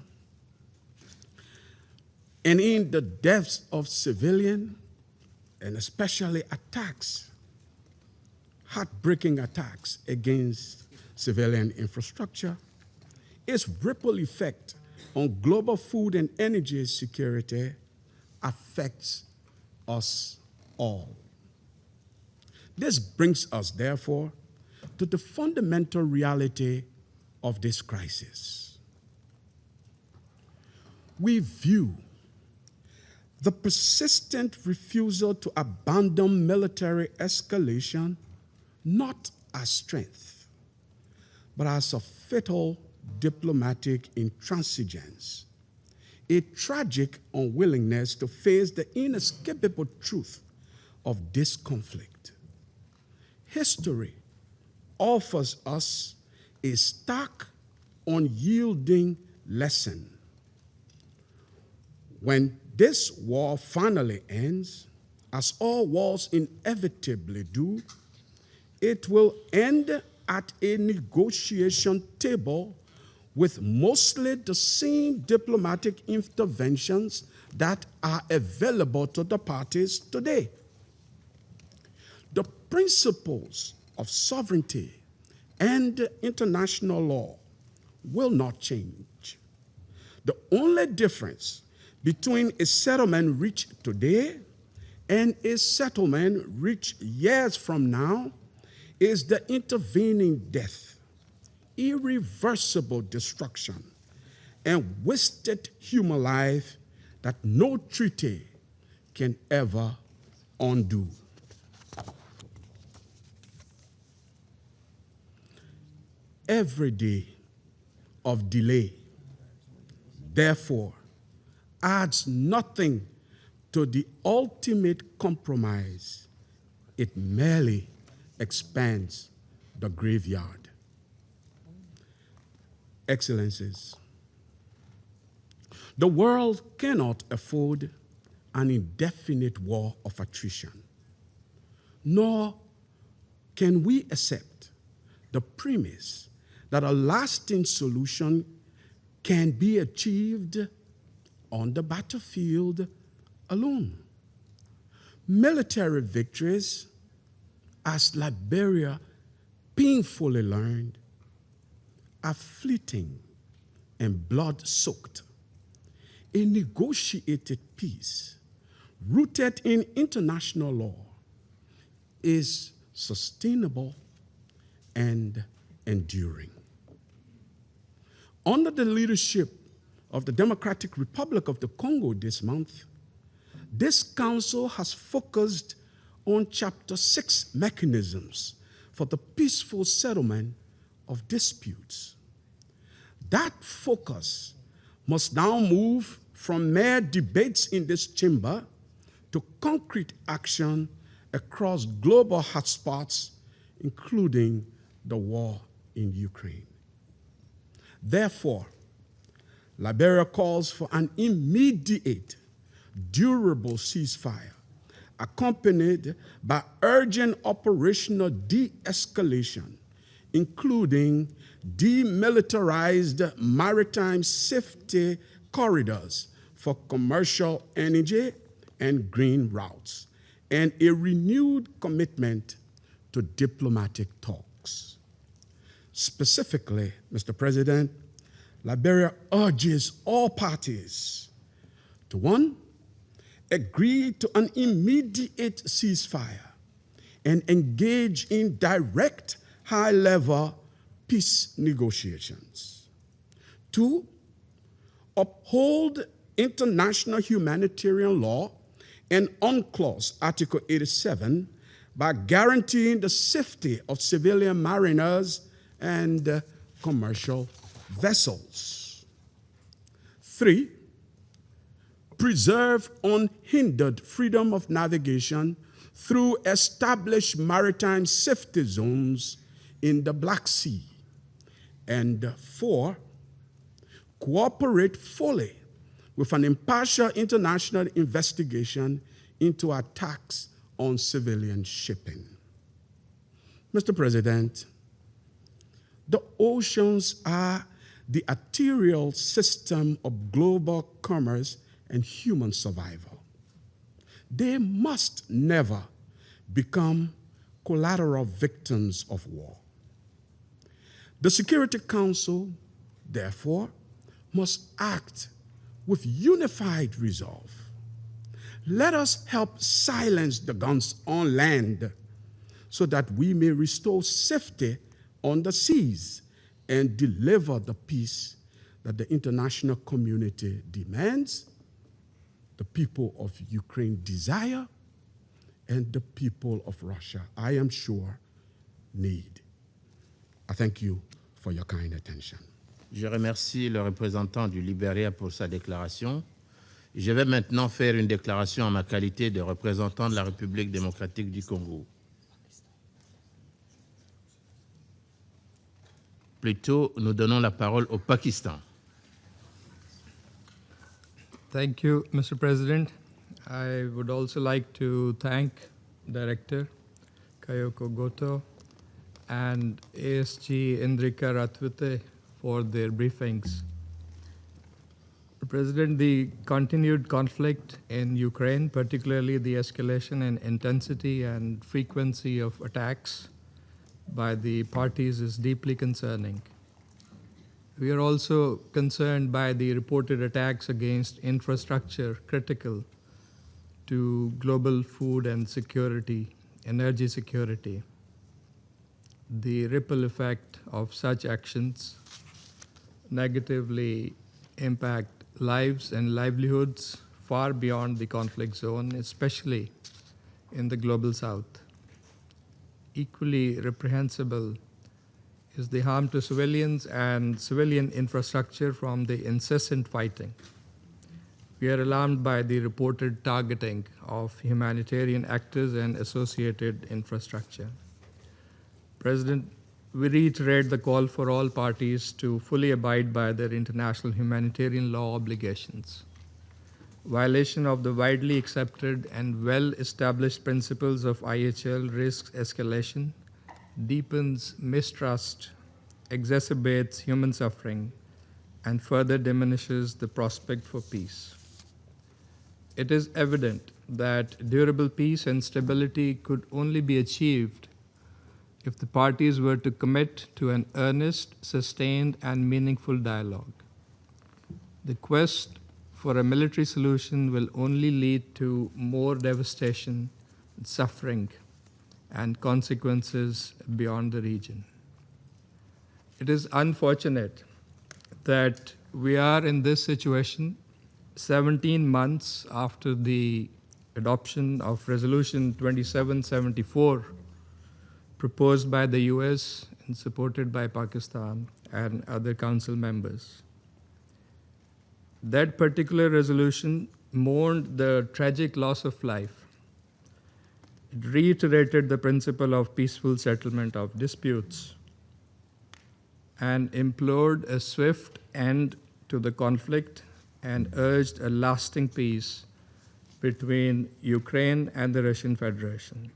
and in the deaths of civilians, and especially attacks, heartbreaking attacks against civilian infrastructure, its ripple effect on global food and energy security affects us all. This brings us, therefore, to the fundamental reality of this crisis. We view the persistent refusal to abandon military escalation not as strength, but as a fatal diplomatic intransigence, a tragic unwillingness to face the inescapable truth of this conflict. History offers us a stark, unyielding lesson. When this war finally ends, as all wars inevitably do, it will end at a negotiation table with mostly the same diplomatic interventions that are available to the parties today. The principles of sovereignty and international law will not change. The only difference between a settlement reached today and a settlement reached years from now is the intervening death, irreversible destruction, and wasted human life that no treaty can ever undo. Every day of delay, therefore, adds nothing to the ultimate compromise it merely expands the graveyard. Excellencies, the world cannot afford an indefinite war of attrition, nor can we accept the premise that a lasting solution can be achieved on the battlefield alone. Military victories, as Liberia painfully learned, are fleeting and blood-soaked. A negotiated peace rooted in international law is sustainable and enduring. Under the leadership of the Democratic Republic of the Congo this month, this council has focused on Chapter 6 mechanisms for the peaceful settlement of disputes. That focus must now move from mere debates in this chamber to concrete action across global hotspots, including the war in Ukraine. Therefore, Liberia calls for an immediate, durable ceasefire, accompanied by urgent operational de-escalation, including demilitarized maritime safety corridors for commercial energy and green routes, and a renewed commitment to diplomatic talks. Specifically, Mr. President, Liberia urges all parties to, one, agree to an immediate ceasefire and engage in direct high-level peace negotiations. Two, uphold international humanitarian law and UNCLOS Article 87 by guaranteeing the safety of civilian mariners and commercial vessels. Three, preserve unhindered freedom of navigation through established maritime safety zones in the Black Sea. And four, cooperate fully with an impartial international investigation into attacks on civilian shipping. Mr. President, the oceans are the arterial system of global commerce and human survival. They must never become collateral victims of war. The Security Council, therefore, must act with unified resolve. Let us help silence the guns on land so that we may restore safety on the seas and deliver the peace that the international community demands, the people of Ukraine desire, and the people of Russia, I am sure, need. I thank you for your kind attention. Je remercie le représentant du Libéria pour sa déclaration. Je vais maintenant faire une déclaration en ma qualité de représentant de la République démocratique du Congo. Plutôt, nous donnons la parole au Pakistan. Thank you, Mr. President. I would also like to thank Director Kayoko Goto and ASG Indrika Rathwite for their briefings. President, the continued conflict in Ukraine, particularly the escalation in intensity and frequency of attacks by the parties, is deeply concerning. We are also concerned by the reported attacks against infrastructure critical to global food and security, energy security. The ripple effect of such actions negatively impact lives and livelihoods far beyond the conflict zone, especially in the global south. Equally reprehensible is the harm to civilians and civilian infrastructure from the incessant fighting. we are alarmed by the reported targeting of humanitarian actors and associated infrastructure. President, we reiterate the call for all parties to fully abide by their international humanitarian law obligations. Violation of the widely accepted and well-established principles of IHL risks escalation, deepens mistrust, exacerbates human suffering, and further diminishes the prospect for peace. It is evident that durable peace and stability could only be achieved if the parties were to commit to an earnest, sustained, and meaningful dialogue. The quest for a military solution will only lead to more devastation, suffering, and consequences beyond the region. It is unfortunate that we are in this situation 17 months after the adoption of Resolution 2774 proposed by the US and supported by Pakistan and other Council members. That particular resolution mourned the tragic loss of life. It reiterated the principle of peaceful settlement of disputes and implored a swift end to the conflict and urged a lasting peace between Ukraine and the Russian Federation.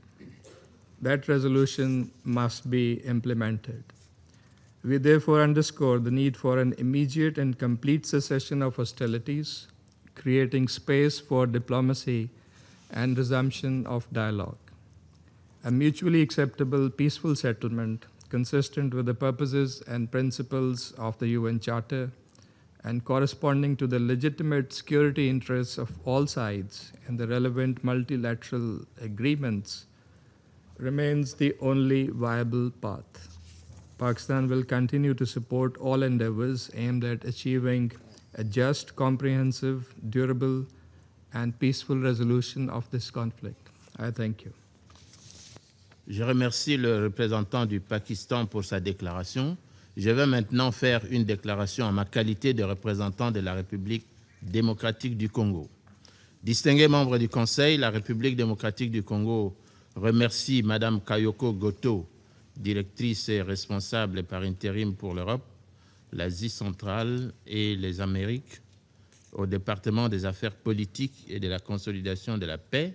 That resolution must be implemented. We therefore underscore the need for an immediate and complete cessation of hostilities, creating space for diplomacy and resumption of dialogue. A mutually acceptable, peaceful settlement consistent with the purposes and principles of the UN Charter and corresponding to the legitimate security interests of all sides and the relevant multilateral agreements remains the only viable path. Pakistan will continue to support all endeavors aimed at achieving a just, comprehensive, durable, and peaceful resolution of this conflict. I thank you. Je remercie le représentant du Pakistan pour sa déclaration. Je vais maintenant faire une déclaration en ma qualité de représentant de la République démocratique du Congo. Distingués membres du Conseil, la République démocratique du Congo remercie Mme Kayoko Goto, directrice et responsable par intérim pour l'Europe, l'Asie centrale et les Amériques, au département des affaires politiques et de la consolidation de la paix,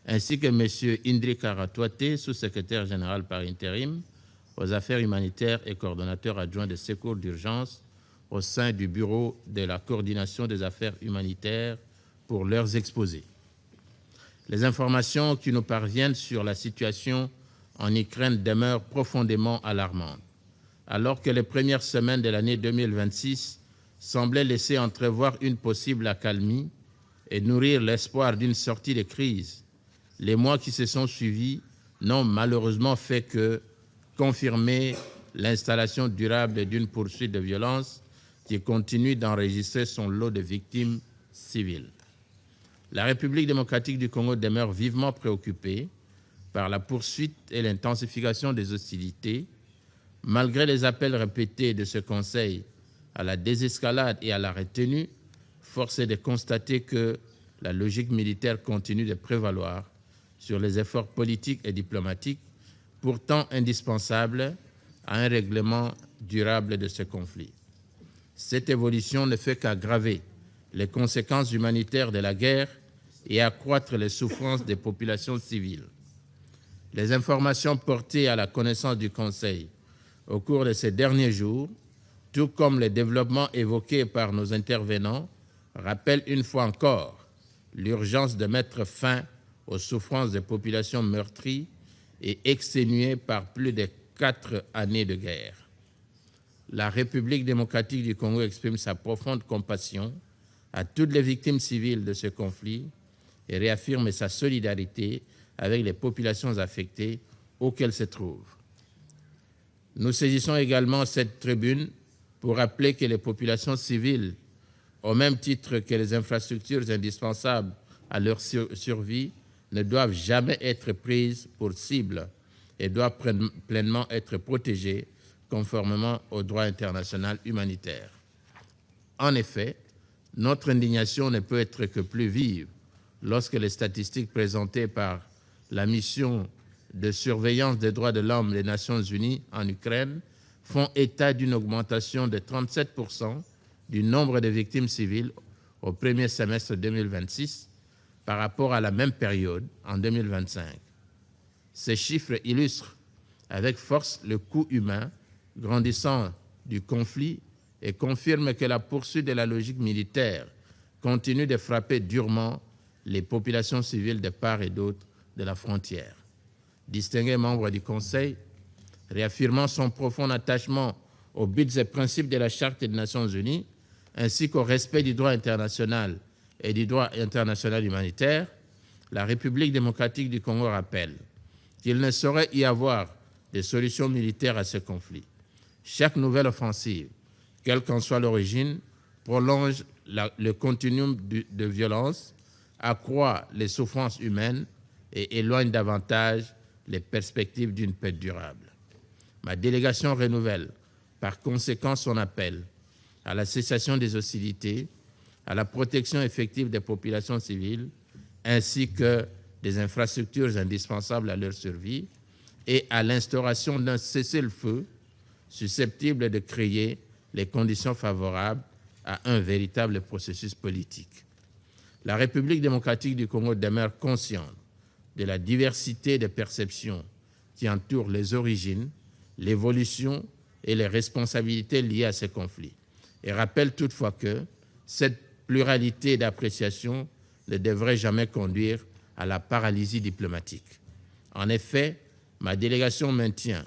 ainsi que M. Indri Karatouate, sous-secrétaire général par intérim aux affaires humanitaires et coordonnateur adjoint des secours d'urgence au sein du Bureau de la coordination des affaires humanitaires pour leurs exposés. Les informations qui nous parviennent sur la situation en Ukraine demeurent profondément alarmantes, alors que les premières semaines de l'année 2026 semblaient laisser entrevoir une possible accalmie et nourrir l'espoir d'une sortie de crise. Les mois qui se sont suivis n'ont malheureusement fait que confirmer l'installation durable d'une poursuite de violence qui continue d'enregistrer son lot de victimes civiles. La République démocratique du Congo demeure vivement préoccupée par la poursuite et l'intensification des hostilités, malgré les appels répétés de ce Conseil à la désescalade et à la retenue. Force est de constater que la logique militaire continue de prévaloir sur les efforts politiques et diplomatiques, pourtant indispensables à un règlement durable de ce conflit. Cette évolution ne fait qu'aggraver les conséquences humanitaires de la guerre et accroître les souffrances des populations civiles. Les informations portées à la connaissance du Conseil au cours de ces derniers jours, tout comme les développements évoqués par nos intervenants, rappellent une fois encore l'urgence de mettre fin aux souffrances des populations meurtries et exténuées par plus de 4 années de guerre. La République démocratique du Congo exprime sa profonde compassion à toutes les victimes civiles de ce conflit et réaffirme sa solidarité avec les populations affectées où qu'elles se trouvent. Nous saisissons également cette tribune pour rappeler que les populations civiles, au même titre que les infrastructures indispensables à leur survie, ne doivent jamais être prises pour cible et doivent pleinement être protégées conformément au droit international humanitaire. En effet, Notre indignation ne peut être que plus vive lorsque les statistiques présentées par la mission de surveillance des droits de l'homme des Nations Unies en Ukraine font état d'une augmentation de 37% du nombre de victimes civiles au premier semestre 2026 par rapport à la même période en 2025. Ces chiffres illustrent avec force le coût humain grandissant du conflit et confirment que la poursuite de la logique militaire continue de frapper durement les populations civiles de part et d'autre de la frontière. Distingué membre du Conseil, réaffirmant son profond attachement aux buts et principes de la Charte des Nations Unies, ainsi qu'au respect du droit international et du droit international humanitaire, la République démocratique du Congo rappelle qu'il ne saurait y avoir de solution militaire à ce conflit. Chaque nouvelle offensive, quelle qu'en soit l'origine, prolonge le continuum de violence, accroît les souffrances humaines et éloigne davantage les perspectives d'une paix durable. Ma délégation renouvelle par conséquent son appel à la cessation des hostilités, à la protection effective des populations civiles, ainsi que des infrastructures indispensables à leur survie, et à l'instauration d'un cessez-le-feu susceptible de créer les conditions favorables à un véritable processus politique. La République démocratique du Congo demeure consciente de la diversité des perceptions qui entourent les origines, l'évolution et les responsabilités liées à ces conflits, et rappelle toutefois que cette pluralité d'appréciation ne devrait jamais conduire à la paralysie diplomatique. En effet, ma délégation maintient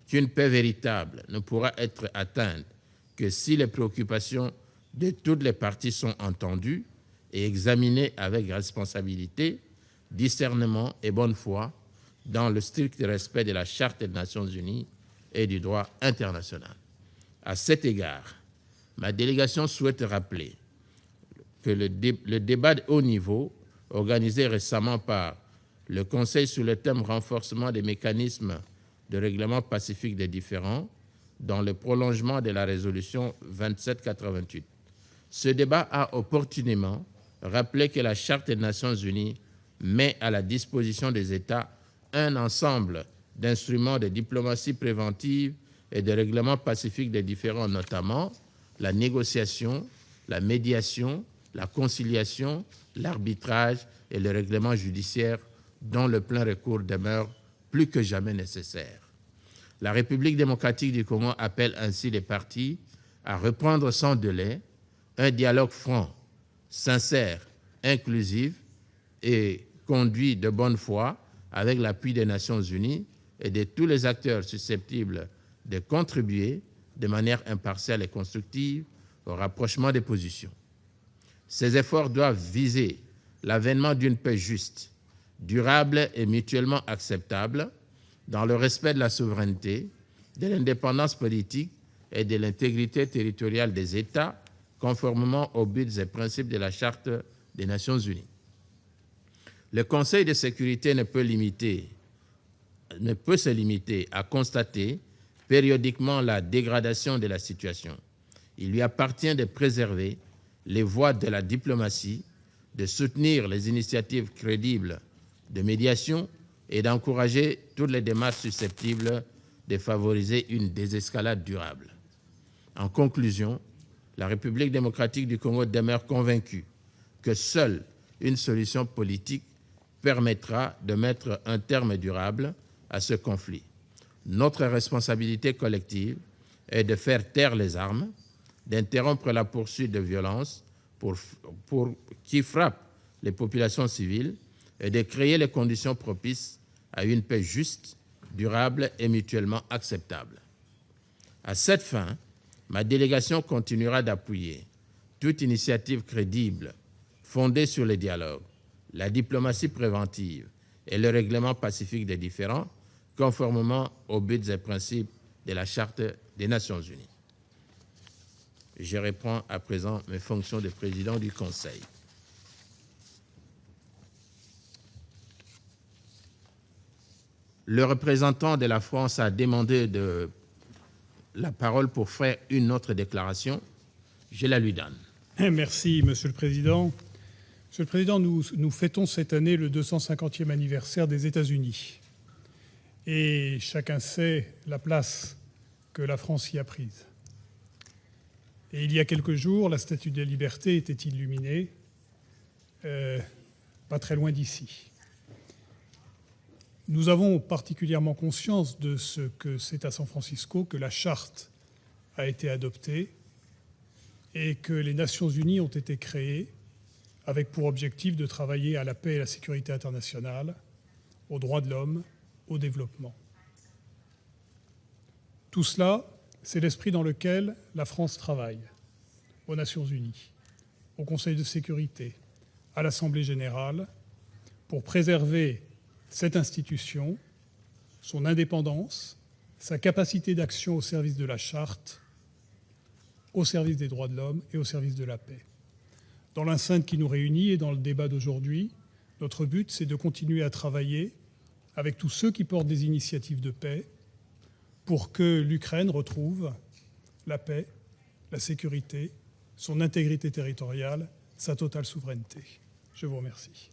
qu'une paix véritable ne pourra être atteinte que si les préoccupations de toutes les parties sont entendues et examinées avec responsabilité, discernement et bonne foi, dans le strict respect de la Charte des Nations Unies et du droit international. À cet égard, ma délégation souhaite rappeler que le débat de haut niveau, organisé récemment par le Conseil sur le thème « Renforcement des mécanismes de règlement pacifique des différends » dans le prolongement de la résolution 2788. Ce débat a opportunément rappelé que la Charte des Nations Unies met à la disposition des États un ensemble d'instruments de diplomatie préventive et de règlement pacifique des différends, notamment la négociation, la médiation, la conciliation, l'arbitrage et le règlement judiciaire dont le plein recours demeure plus que jamais nécessaire. La République démocratique du Congo appelle ainsi les parties à reprendre sans délai un dialogue franc, sincère, inclusif et conduit de bonne foi avec l'appui des Nations Unies et de tous les acteurs susceptibles de contribuer de manière impartiale et constructive au rapprochement des positions. Ces efforts doivent viser l'avènement d'une paix juste, durable et mutuellement acceptable dans le respect de la souveraineté, de l'indépendance politique et de l'intégrité territoriale des États, conformément aux buts et principes de la Charte des Nations Unies. Le Conseil de sécurité ne peut se limiter à constater périodiquement la dégradation de la situation. Il lui appartient de préserver les voies de la diplomatie, de soutenir les initiatives crédibles de médiation et d'encourager toutes les démarches susceptibles de favoriser une désescalade durable. En conclusion, la République démocratique du Congo demeure convaincue que seule une solution politique permettra de mettre un terme durable à ce conflit. Notre responsabilité collective est de faire taire les armes, d'interrompre la poursuite de violences qui frappent les populations civiles et de créer les conditions propices à une paix juste, durable et mutuellement acceptable. À cette fin, ma délégation continuera d'appuyer toute initiative crédible fondée sur le dialogue, la diplomatie préventive et le règlement pacifique des différends, conformément aux buts et principes de la Charte des Nations Unies. Je reprends à présent mes fonctions de président du Conseil. Le représentant de la France a demandé la parole pour faire une autre déclaration. Je la lui donne. Merci, Monsieur le Président. Monsieur le Président, nous fêtons cette année le 250e anniversaire des États-Unis. Et chacun sait la place que la France y a prise. Et il y a quelques jours, la Statue de la Liberté était illuminée, pas très loin d'ici. Nous avons particulièrement conscience de ce que c'est à San Francisco que la Charte a été adoptée et que les Nations Unies ont été créées avec pour objectif de travailler à la paix et la sécurité internationale, aux droits de l'homme, au développement. Tout cela, c'est l'esprit dans lequel la France travaille aux Nations Unies, au Conseil de sécurité, à l'Assemblée générale, pour préserver cette institution, son indépendance, sa capacité d'action au service de la Charte, au service des droits de l'homme et au service de la paix. Dans l'enceinte qui nous réunit et dans le débat d'aujourd'hui, notre but, c'est de continuer à travailler avec tous ceux qui portent des initiatives de paix pour que l'Ukraine retrouve la paix, la sécurité, son intégrité territoriale, sa totale souveraineté. Je vous remercie.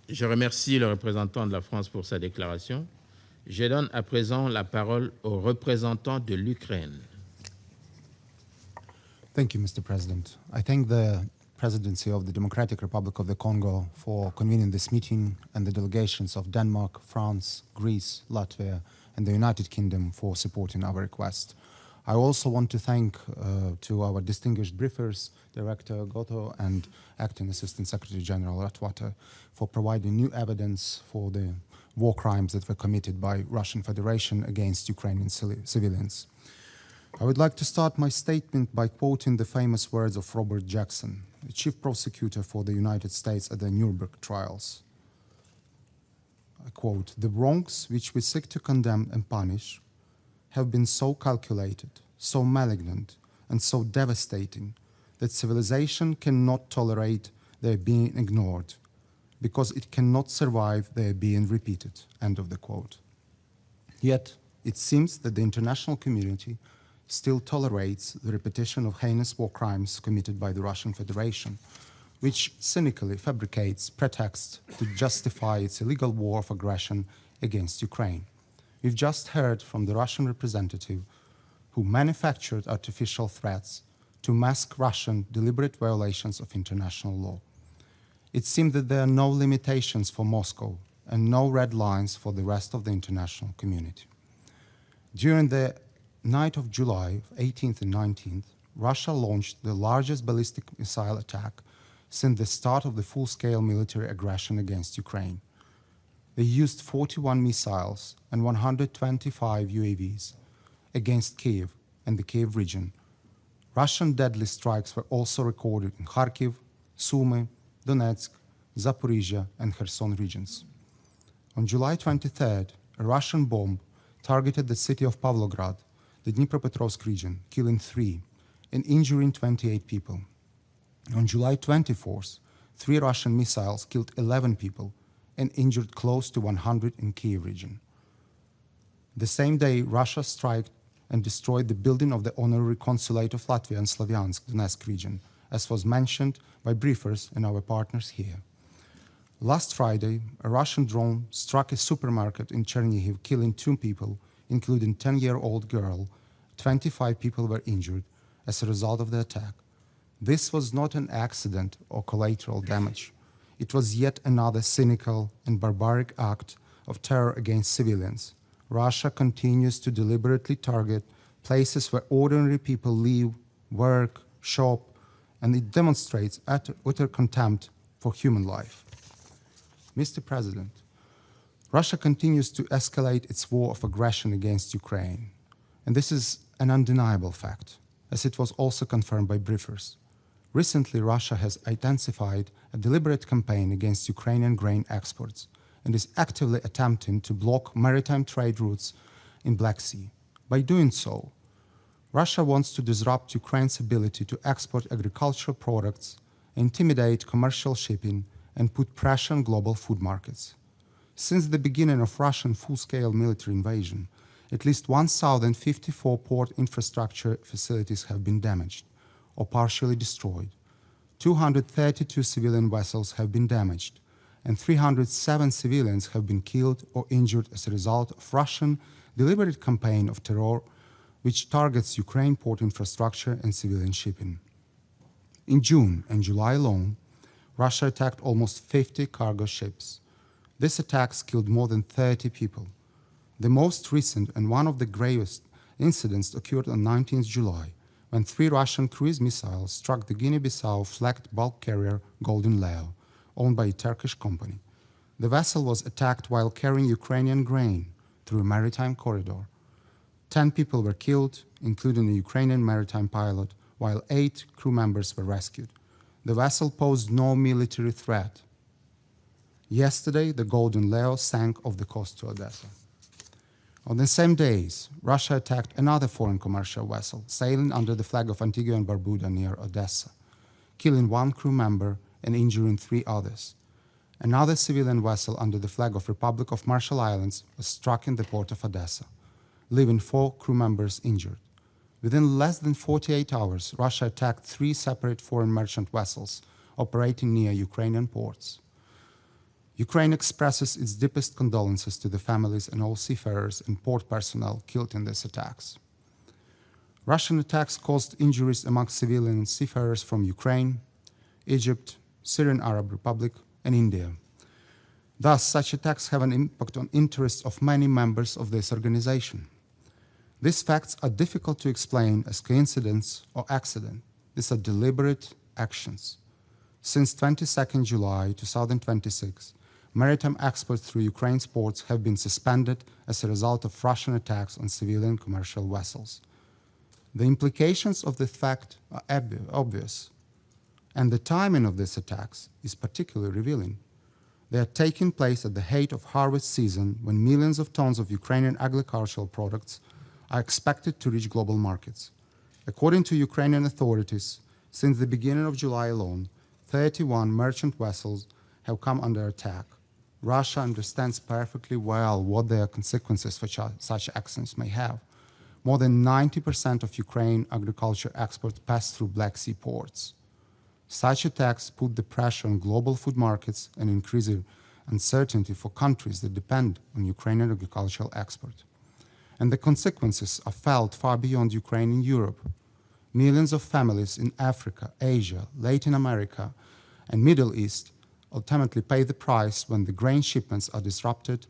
Je remercie le représentant de la France pour sa déclaration. Je donne à présent la parole au représentant de l'Ukraine. Thank you, Mr. President. I thank the Presidency of the Democratic Republic of the Congo for convening this meeting and the delegations of Denmark, France, Greece, Latvia, and the United Kingdom for supporting our request. I also want to thank to our distinguished briefers, Director Goto and Acting Assistant Secretary General Ratwater, for providing new evidence for the war crimes that were committed by Russian Federation against Ukrainian civilians. I would like to start my statement by quoting the famous words of Robert Jackson, the chief prosecutor for the United States at the Nuremberg trials. I quote, "The wrongs which we seek to condemn and punish have been so calculated, so malignant, and so devastating that civilization cannot tolerate their being ignored, because it cannot survive their being repeated," end of the quote. Yet, it seems that the international community still tolerates the repetition of heinous war crimes committed by the Russian Federation, which cynically fabricates pretexts to justify its illegal war of aggression against Ukraine. We've just heard from the Russian representative who manufactured artificial threats to mask Russian deliberate violations of international law. It seems that there are no limitations for Moscow and no red lines for the rest of the international community. During the night of July 18th and 19th, Russia launched the largest ballistic missile attack since the start of the full-scale military aggression against Ukraine. They used 41 missiles and 125 UAVs against Kiev and the Kiev region. Russian deadly strikes were also recorded in Kharkiv, Sumy, Donetsk, Zaporizhia, and Kherson regions. On July 23rd, a Russian bomb targeted the city of Pavlograd, the Dnipropetrovsk region, killing 3 and injuring 28 people. On July 24th, 3 Russian missiles killed 11 people and injured close to 100 in Kiev region. The same day, Russia struck and destroyed the building of the honorary consulate of Latvia in Slavyansk, Donetsk region, as was mentioned by briefers and our partners here. Last Friday, a Russian drone struck a supermarket in Chernihiv, killing 2 people, including a 10-year-old girl. 25 people were injured as a result of the attack. This was not an accident or collateral damage. It was yet another cynical and barbaric act of terror against civilians. Russia continues to deliberately target places where ordinary people live, work, shop, and it demonstrates utter contempt for human life. Mr. President, Russia continues to escalate its war of aggression against Ukraine. And this is an undeniable fact, as it was also confirmed by briefers. Recently, Russia has intensified a deliberate campaign against Ukrainian grain exports and is actively attempting to block maritime trade routes in Black Sea. By doing so, Russia wants to disrupt Ukraine's ability to export agricultural products, intimidate commercial shipping, and put pressure on global food markets. Since the beginning of Russian full-scale military invasion, at least 1,054 port infrastructure facilities have been damaged. or partially destroyed. 232 civilian vessels have been damaged, and 307 civilians have been killed or injured as a result of Russian deliberate campaign of terror which targets Ukraine port infrastructure and civilian shipping. In June and July alone, Russia attacked almost 50 cargo ships. These attacks killed more than 30 people. The most recent and one of the gravest incidents occurred on 19th July, when 3 Russian cruise missiles struck the Guinea-Bissau flagged bulk carrier Golden Leo, owned by a Turkish company. The vessel was attacked while carrying Ukrainian grain through a maritime corridor. 10 people were killed, including a Ukrainian maritime pilot, while 8 crew members were rescued. The vessel posed no military threat. Yesterday, the Golden Leo sank off the coast to Odessa. On the same days, Russia attacked another foreign commercial vessel sailing under the flag of Antigua and Barbuda near Odessa, killing 1 crew member and injuring 3 others. Another civilian vessel under the flag of Republic of Marshall Islands was struck in the port of Odessa, leaving 4 crew members injured. Within less than 48 hours, Russia attacked 3 separate foreign merchant vessels operating near Ukrainian ports. Ukraine expresses its deepest condolences to the families and all seafarers and port personnel killed in these attacks. Russian attacks caused injuries among civilian and seafarers from Ukraine, Egypt, Syrian Arab Republic, and India. Thus, such attacks have an impact on interests of many members of this organization. These facts are difficult to explain as coincidence or accident. These are deliberate actions. Since 22nd July 2026, maritime exports through Ukraine's ports have been suspended as a result of Russian attacks on civilian commercial vessels. The implications of this fact are obvious, and the timing of these attacks is particularly revealing. They are taking place at the height of harvest season, when millions of tons of Ukrainian agricultural products are expected to reach global markets. According to Ukrainian authorities, since the beginning of July alone, 31 merchant vessels have come under attack. Russia understands perfectly well what their consequences for such actions may have. More than 90% of Ukraine agriculture exports pass through Black Sea ports. Such attacks put the pressure on global food markets and increase uncertainty for countries that depend on Ukrainian agricultural export. And the consequences are felt far beyond Ukraine in Europe. Millions of families in Africa, Asia, Latin America, and Middle East ultimately pay the price when the grain shipments are disrupted,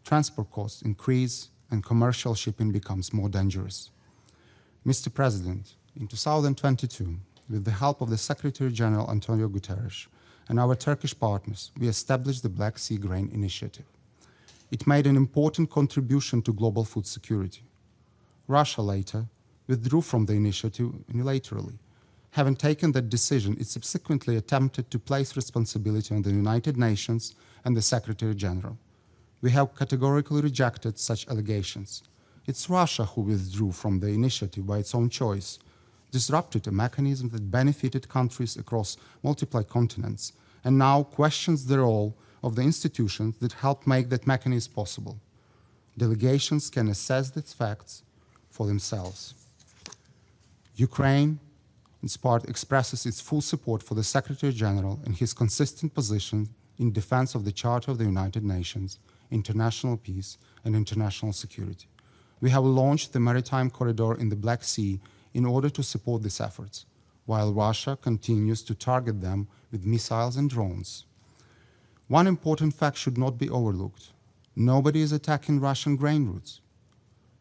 transport costs increase, and commercial shipping becomes more dangerous. Mr. President, in 2022, with the help of the Secretary General Antonio Guterres and our Turkish partners, we established the Black Sea Grain Initiative. It made an important contribution to global food security. Russia later withdrew from the initiative unilaterally. Having taken that decision, it subsequently attempted to place responsibility on the United Nations and the Secretary General. We have categorically rejected such allegations. It's Russia who withdrew from the initiative by its own choice, disrupted a mechanism that benefited countries across multiple continents, and now questions the role of the institutions that helped make that mechanism possible. Delegations can assess these facts for themselves. Ukraine, in part, expresses its full support for the Secretary General and his consistent position in defense of the Charter of the United Nations, international peace, and international security. We have launched the maritime corridor in the Black Sea in order to support these efforts, while Russia continues to target them with missiles and drones. One important fact should not be overlooked. Nobody is attacking Russian grain routes,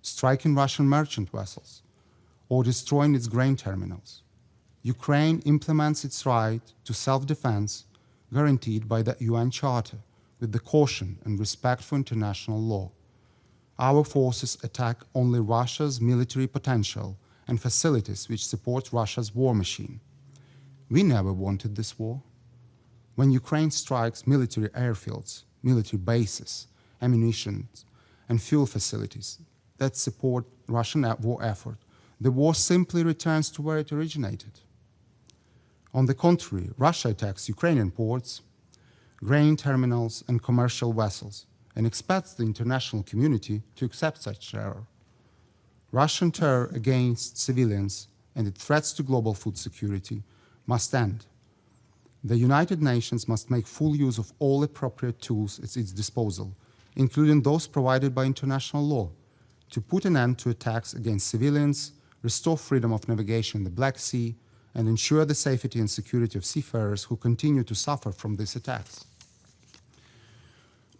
striking Russian merchant vessels, or destroying its grain terminals. Ukraine implements its right to self-defense guaranteed by the UN Charter with the caution and respect for international law. Our forces attack only Russia's military potential and facilities which support Russia's war machine. We never wanted this war. When Ukraine strikes military airfields, military bases, ammunition, and fuel facilities that support Russian war effort, the war simply returns to where it originated. On the contrary, Russia attacks Ukrainian ports, grain terminals, and commercial vessels, and expects the international community to accept such terror. Russian terror against civilians and its threats to global food security must end. The United Nations must make full use of all appropriate tools at its disposal, including those provided by international law, to put an end to attacks against civilians, restore freedom of navigation in the Black Sea, and ensure the safety and security of seafarers who continue to suffer from these attacks.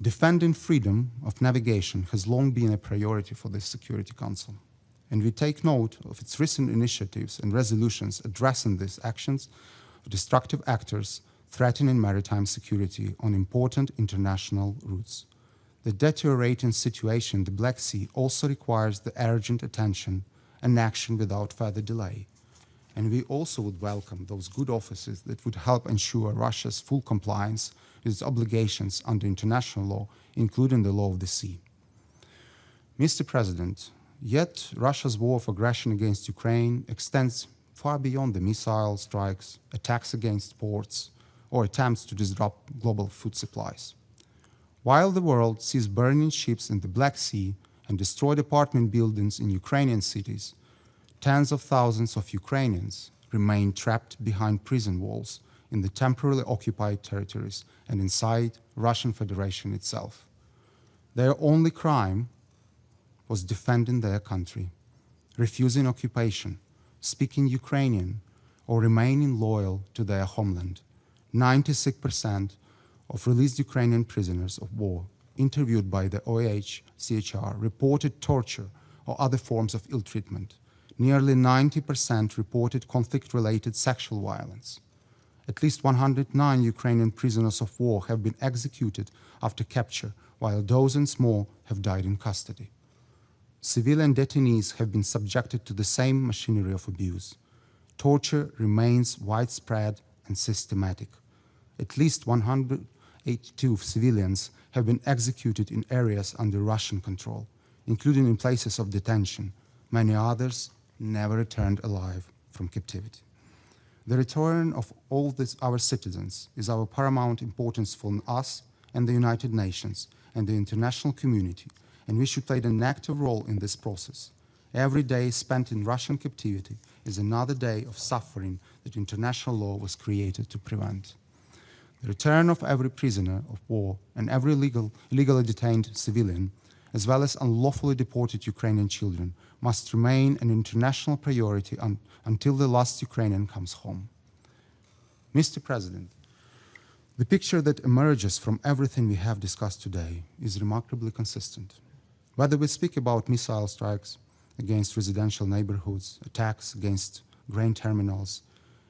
Defending freedom of navigation has long been a priority for the Security Council, and we take note of its recent initiatives and resolutions addressing these actions of destructive actors threatening maritime security on important international routes. The deteriorating situation in the Black Sea also requires the urgent attention and action without further delay. And we also would welcome those good offices that would help ensure Russia's full compliance with its obligations under international law, including the law of the sea. Mr. President, yet Russia's war of aggression against Ukraine extends far beyond the missile strikes, attacks against ports, or attempts to disrupt global food supplies. While the world sees burning ships in the Black Sea and destroyed apartment buildings in Ukrainian cities, tens of thousands of Ukrainians remain trapped behind prison walls in the temporarily occupied territories and inside Russian Federation itself. Their only crime was defending their country, refusing occupation, speaking Ukrainian, or remaining loyal to their homeland. 96% of released Ukrainian prisoners of war interviewed by the OHCHR reported torture or other forms of ill treatment. Nearly 90% reported conflict-related sexual violence. At least 109 Ukrainian prisoners of war have been executed after capture, while dozens more have died in custody. Civilian detainees have been subjected to the same machinery of abuse. Torture remains widespread and systematic. At least 182 civilians have been executed in areas under Russian control, including in places of detention. Many others never returned alive from captivity. The return of all our citizens is of paramount importance for us and the United Nations and the international community, and we should play an active role in this process. Every day spent in Russian captivity is another day of suffering that international law was created to prevent. The return of every prisoner of war and every illegally detained civilian, as well as unlawfully deported Ukrainian children, must remain an international priority until the last Ukrainian comes home. Mr. President, the picture that emerges from everything we have discussed today is remarkably consistent. Whether we speak about missile strikes against residential neighborhoods, attacks against grain terminals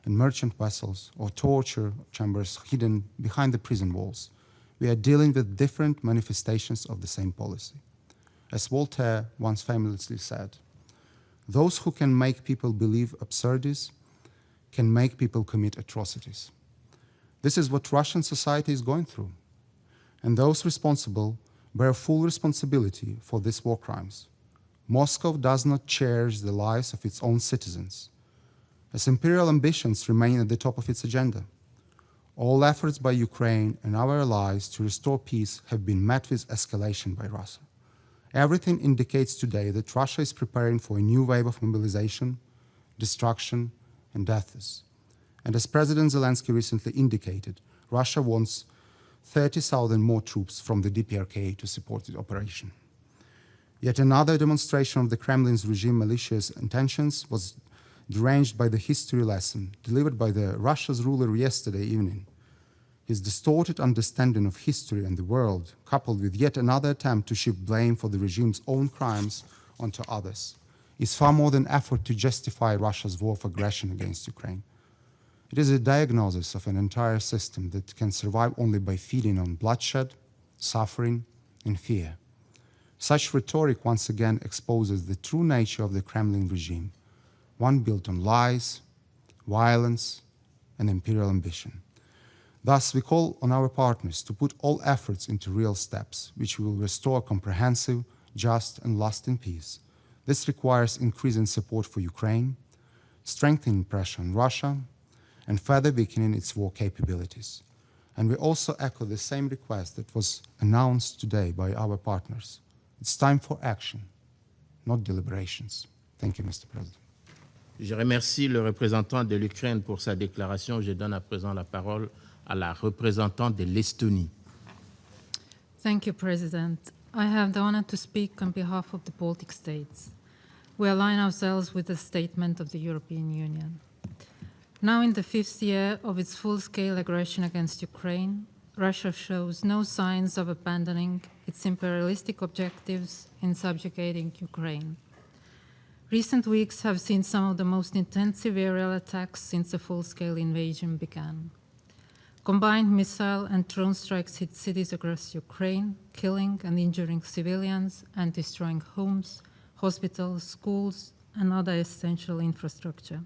and merchant vessels, or torture chambers hidden behind the prison walls, we are dealing with different manifestations of the same policy. As Voltaire once famously said, those who can make people believe absurdities can make people commit atrocities. This is what Russian society is going through, and those responsible bear full responsibility for these war crimes. Moscow does not cherish the lives of its own citizens, as imperial ambitions remain at the top of its agenda. All efforts by Ukraine and our allies to restore peace have been met with escalation by Russia. Everything indicates today that Russia is preparing for a new wave of mobilization, destruction, and deaths. And as President Zelensky recently indicated, Russia wants 30,000 more troops from the DPRK to support the operation. Yet another demonstration of the Kremlin's regime malicious intentions was deranged by the history lesson delivered by Russia's ruler yesterday evening. His distorted understanding of history and the world, coupled with yet another attempt to shift blame for the regime's own crimes onto others, is far more than effort to justify Russia's war of aggression against Ukraine. It is a diagnosis of an entire system that can survive only by feeding on bloodshed, suffering, and fear. Such rhetoric once again exposes the true nature of the Kremlin regime, one built on lies, violence, and imperial ambition. Thus, we call on our partners to put all efforts into real steps, which will restore comprehensive, just, and lasting peace. This requires increasing support for Ukraine, strengthening pressure on Russia, and further weakening its war capabilities. And we also echo the same request that was announced today by our partners. It's time for action, not deliberations. Thank you, Mr. President. Je remercie le représentant de l'Ukraine pour sa déclaration. Je donne à présent la parole à la représentante de l'Estonie. Thank you, President. I have the honor to speak on behalf of the Baltic states. We align ourselves with the statement of the European Union. Now in the 5th year of its full-scale aggression against Ukraine, Russia shows no signs of abandoning its imperialistic objectives in subjugating Ukraine. Recent weeks have seen some of the most intensive aerial attacks since the full-scale invasion began. Combined missile and drone strikes hit cities across Ukraine, killing and injuring civilians and destroying homes, hospitals, schools, and other essential infrastructure.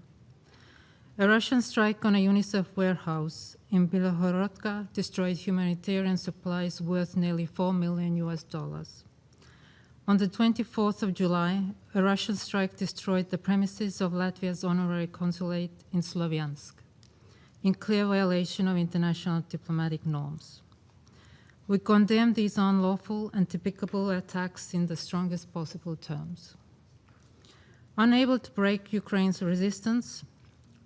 A Russian strike on a UNICEF warehouse in Bilohorodka destroyed humanitarian supplies worth nearly $4 million. On the 24th of July, a Russian strike destroyed the premises of Latvia's honorary consulate in Slovyansk, in clear violation of international diplomatic norms. We condemn these unlawful and typical attacks in the strongest possible terms. Unable to break Ukraine's resistance,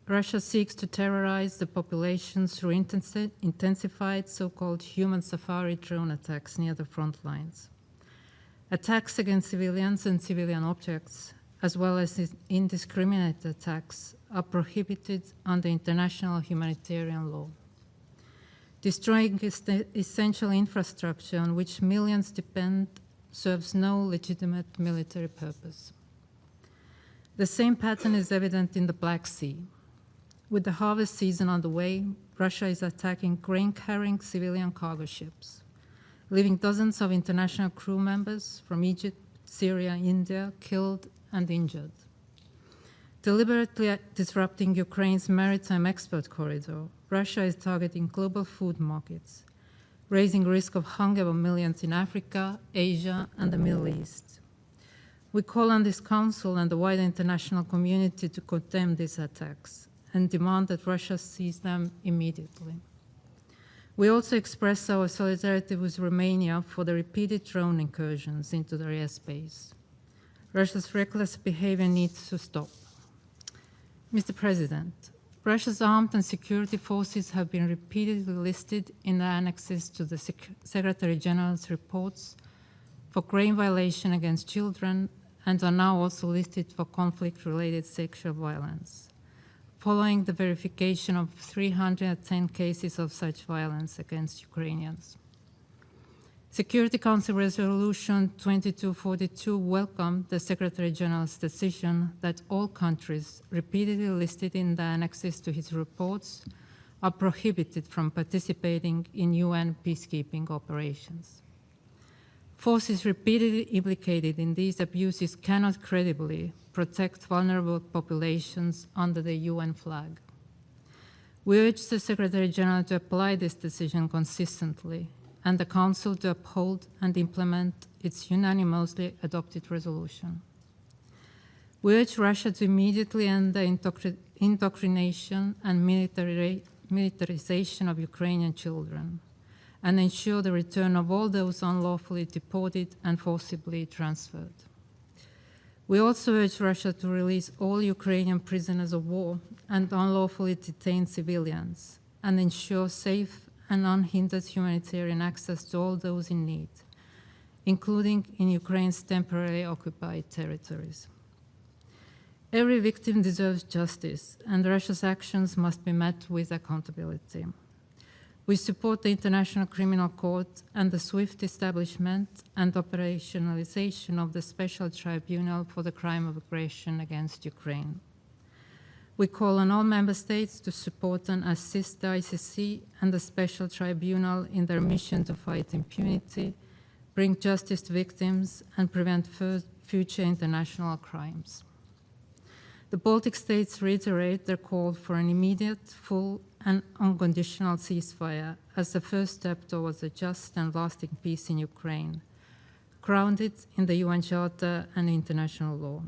Russia seeks to terrorize the population through intensified so-called human safari drone attacks near the front lines. Attacks against civilians and civilian objects, as well as indiscriminate attacks, are prohibited under international humanitarian law. Destroying essential infrastructure on which millions depend serves no legitimate military purpose. The same pattern is evident in the Black Sea. With the harvest season on the way, Russia is attacking grain-carrying civilian cargo ships, leaving dozens of international crew members from Egypt, Syria, India killed and injured. Deliberately disrupting Ukraine's maritime export corridor, Russia is targeting global food markets, raising risk of hunger for millions in Africa, Asia, and the Middle East. We call on this Council and the wider international community to condemn these attacks and demand that Russia cease them immediately. We also express our solidarity with Romania for the repeated drone incursions into their airspace. Russia's reckless behavior needs to stop. Mr. President, Russia's armed and security forces have been repeatedly listed in the annexes to the Secretary General's reports for grave violation against children and are now also listed for conflict-related sexual violence, following the verification of 310 cases of such violence against Ukrainians. Security Council Resolution 2242 welcomed the Secretary General's decision that all countries repeatedly listed in the annexes to his reports are prohibited from participating in UN peacekeeping operations. Forces repeatedly implicated in these abuses cannot credibly protect vulnerable populations under the UN flag. We urge the Secretary General to apply this decision consistently and the Council to uphold and implement its unanimously adopted resolution. We urge Russia to immediately end the indoctrination and militarization of Ukrainian children and ensure the return of all those unlawfully deported and forcibly transferred. We also urge Russia to release all Ukrainian prisoners of war and unlawfully detained civilians and ensure safe and unhindered humanitarian access to all those in need, including in Ukraine's temporarily occupied territories. Every victim deserves justice, and Russia's actions must be met with accountability. We support the International Criminal Court and the swift establishment and operationalization of the Special Tribunal for the Crime of Aggression against Ukraine. We call on all member states to support and assist the ICC and the Special Tribunal in their mission to fight impunity, bring justice to victims, and prevent future international crimes. The Baltic states reiterate their call for an immediate, full, and unconditional ceasefire as the first step towards a just and lasting peace in Ukraine, grounded in the UN Charter and international law.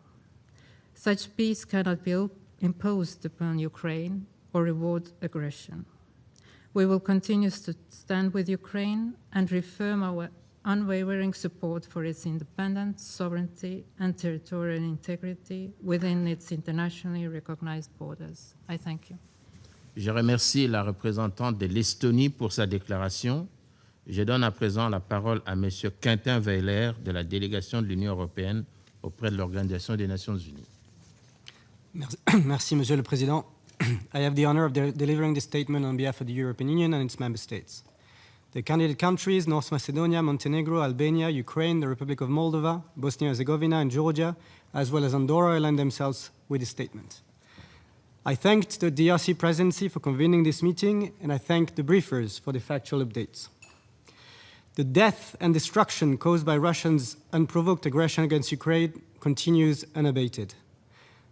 Such peace cannot be imposed upon Ukraine or reward aggression. We will continue to stand with Ukraine and reaffirm our unwavering support for its independence, sovereignty, and territorial integrity within its internationally recognized borders. I thank you. Je remercie la représentante de l'Estonie pour sa déclaration. Je donne à présent la parole à M. Quentin Weiler de la délégation de l'Union européenne auprès de l'Organisation des Nations Unies. Merci, Monsieur le Président. I have the honor of delivering this statement on behalf of the European Union and its member states. The candidate countries, North Macedonia, Montenegro, Albania, Ukraine, the Republic of Moldova, Bosnia-Herzegovina, and Georgia, as well as Andorra, align themselves with this statement. I thanked the DRC presidency for convening this meeting, and I thank the briefers for the factual updates. The death and destruction caused by Russia's unprovoked aggression against Ukraine continues unabated.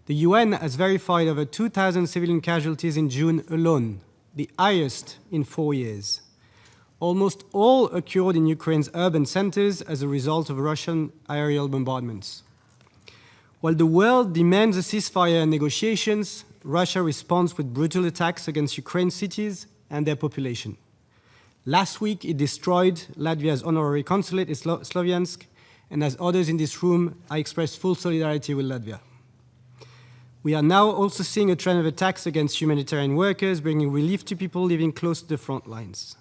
The UN has verified over 2,000 civilian casualties in June alone, the highest in 4 years. Almost all occurred in Ukraine's urban centers as a result of Russian aerial bombardments. While the world demands a ceasefire and negotiations, Russia responds with brutal attacks against Ukraine's cities and their population. Last week, it destroyed Latvia's honorary consulate in Sloviansk, and as others in this room, I express full solidarity with Latvia. We are now also seeing a trend of attacks against humanitarian workers, bringing relief to people living close to the front lines.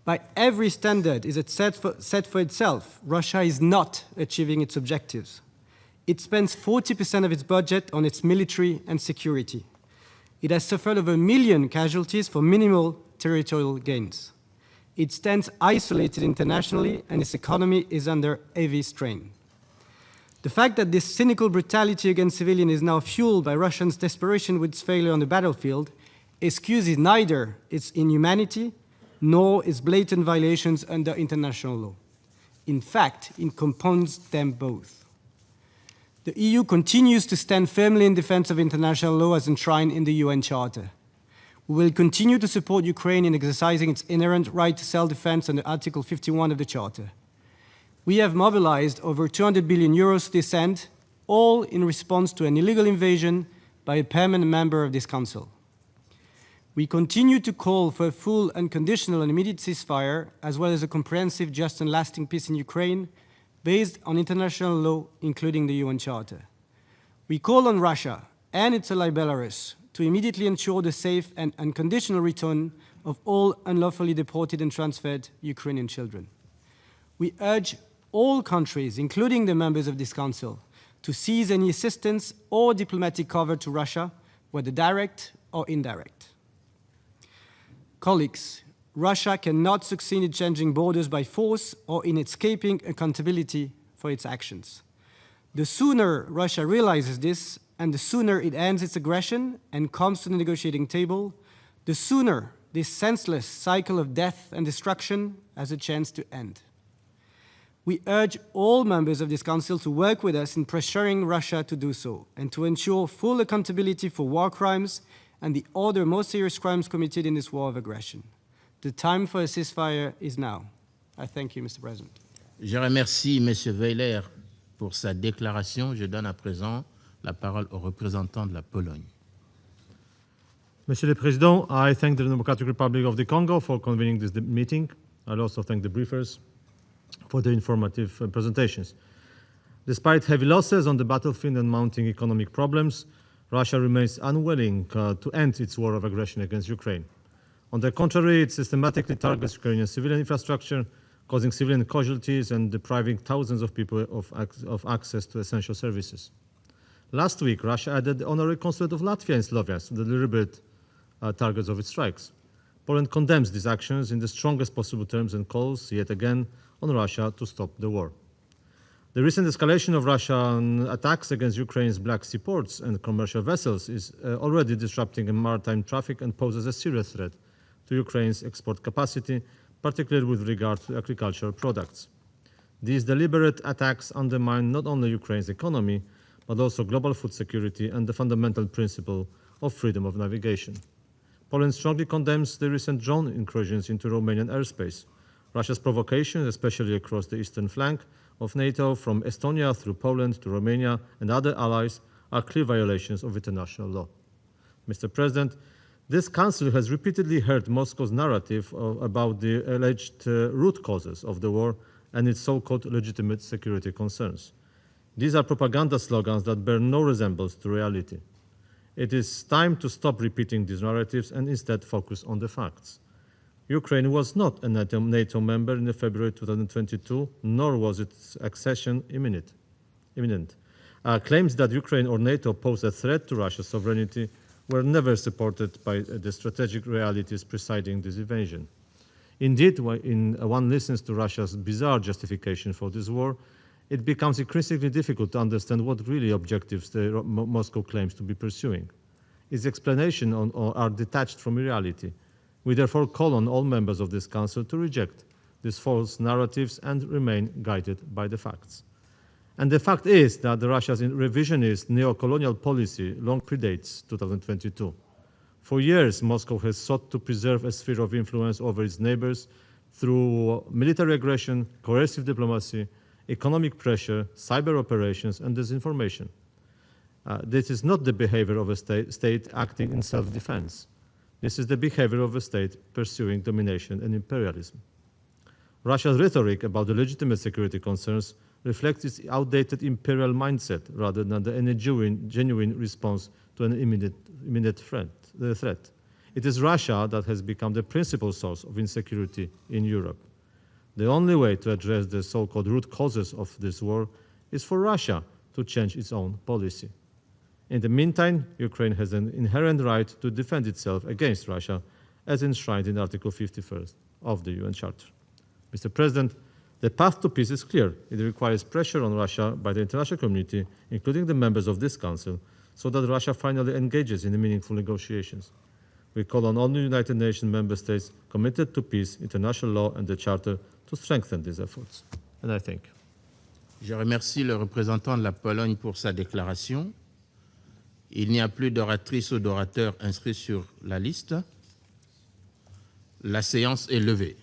By every standard is it set for itself, Russia is not achieving its objectives. It spends 40% of its budget on its military and security. It has suffered over 1 million casualties for minimal territorial gains. It stands isolated internationally, and its economy is under heavy strain. The fact that this cynical brutality against civilians is now fueled by Russians' desperation with its failure on the battlefield excuses neither its inhumanity nor its blatant violations under international law. In fact, it compounds them both. The EU continues to stand firmly in defense of international law as enshrined in the UN Charter. We will continue to support Ukraine in exercising its inherent right to self-defense under Article 51 of the Charter. We have mobilized over 200 billion euros to this end, all in response to an illegal invasion by a permanent member of this Council. We continue to call for a full, unconditional and immediate ceasefire, as well as a comprehensive, just and lasting peace in Ukraine, based on international law, including the UN Charter. We call on Russia and its ally Belarus to immediately ensure the safe and unconditional return of all unlawfully deported and transferred Ukrainian children. We urge all countries, including the members of this Council, to cease any assistance or diplomatic cover to Russia, whether direct or indirect. Colleagues, Russia cannot succeed in changing borders by force or in escaping accountability for its actions. The sooner Russia realizes this, and the sooner it ends its aggression and comes to the negotiating table, the sooner this senseless cycle of death and destruction has a chance to end. We urge all members of this Council to work with us in pressuring Russia to do so and to ensure full accountability for war crimes and the other most serious crimes committed in this war of aggression. The time for a ceasefire is now. I thank you, Mr. President. Je remercie M. Weiler pour sa déclaration. Je donne à présent la parole au représentant de la Pologne. Monsieur le Président, I thank the Democratic Republic of the Congo for convening this meeting. I'll also thank the briefers for the informative presentations. Despite heavy losses on the battlefield and mounting economic problems, Russia remains unwilling to end its war of aggression against Ukraine. On the contrary, it systematically targets Ukrainian civilian infrastructure, causing civilian casualties and depriving thousands of people of access to essential services. Last week, Russia added the honorary consulate of Latvia in Sloviansk to the deliberate targets of its strikes. Poland condemns these actions in the strongest possible terms and calls, yet again, on Russia to stop the war. The recent escalation of Russian attacks against Ukraine's Black Sea ports and commercial vessels is already disrupting maritime traffic and poses a serious threat to Ukraine's export capacity, particularly with regard to agricultural products. These deliberate attacks undermine not only Ukraine's economy, but also global food security and the fundamental principle of freedom of navigation. Poland strongly condemns the recent drone incursions into Romanian airspace. Russia's provocations, especially across the eastern flank of NATO, from Estonia through Poland to Romania and other allies, are clear violations of international law. Mr. President, this Council has repeatedly heard Moscow's narrative about the alleged root causes of the war and its so-called legitimate security concerns. These are propaganda slogans that bear no resemblance to reality. It is time to stop repeating these narratives and instead focus on the facts. Ukraine was not a NATO member in February 2022, nor was its accession imminent. Claims that Ukraine or NATO pose a threat to Russia's sovereignty were never supported by the strategic realities preceding this invasion. Indeed, when one listens to Russia's bizarre justification for this war, it becomes increasingly difficult to understand what really objectives Moscow claims to be pursuing. Its explanations are detached from reality. We therefore call on all members of this Council to reject these false narratives and remain guided by the facts. And the fact is that Russia's revisionist neo-colonial policy long predates 2022. For years, Moscow has sought to preserve a sphere of influence over its neighbors through military aggression, coercive diplomacy, economic pressure, cyber operations, and disinformation. This is not the behavior of a state acting in self-defense. This is the behavior of a state pursuing domination and imperialism. Russia's rhetoric about the legitimate security concerns reflects its outdated imperial mindset rather than any genuine response to an immediate threat. It is Russia that has become the principal source of insecurity in Europe. The only way to address the so-called root causes of this war is for Russia to change its own policy. In the meantime, Ukraine has an inherent right to defend itself against Russia, as enshrined in Article 51 of the UN Charter. Mr. President, the path to peace is clear. It requires pressure on Russia by the international community, including the members of this Council, so that Russia finally engages in meaningful negotiations. We call on all the United Nations member states committed to peace, international law, and the Charter to strengthen these efforts. And I thank you. Je remercie le représentant de la Pologne pour sa déclaration. Il n'y a plus d'oratrices ou d'orateurs inscrits sur la liste. La séance est levée.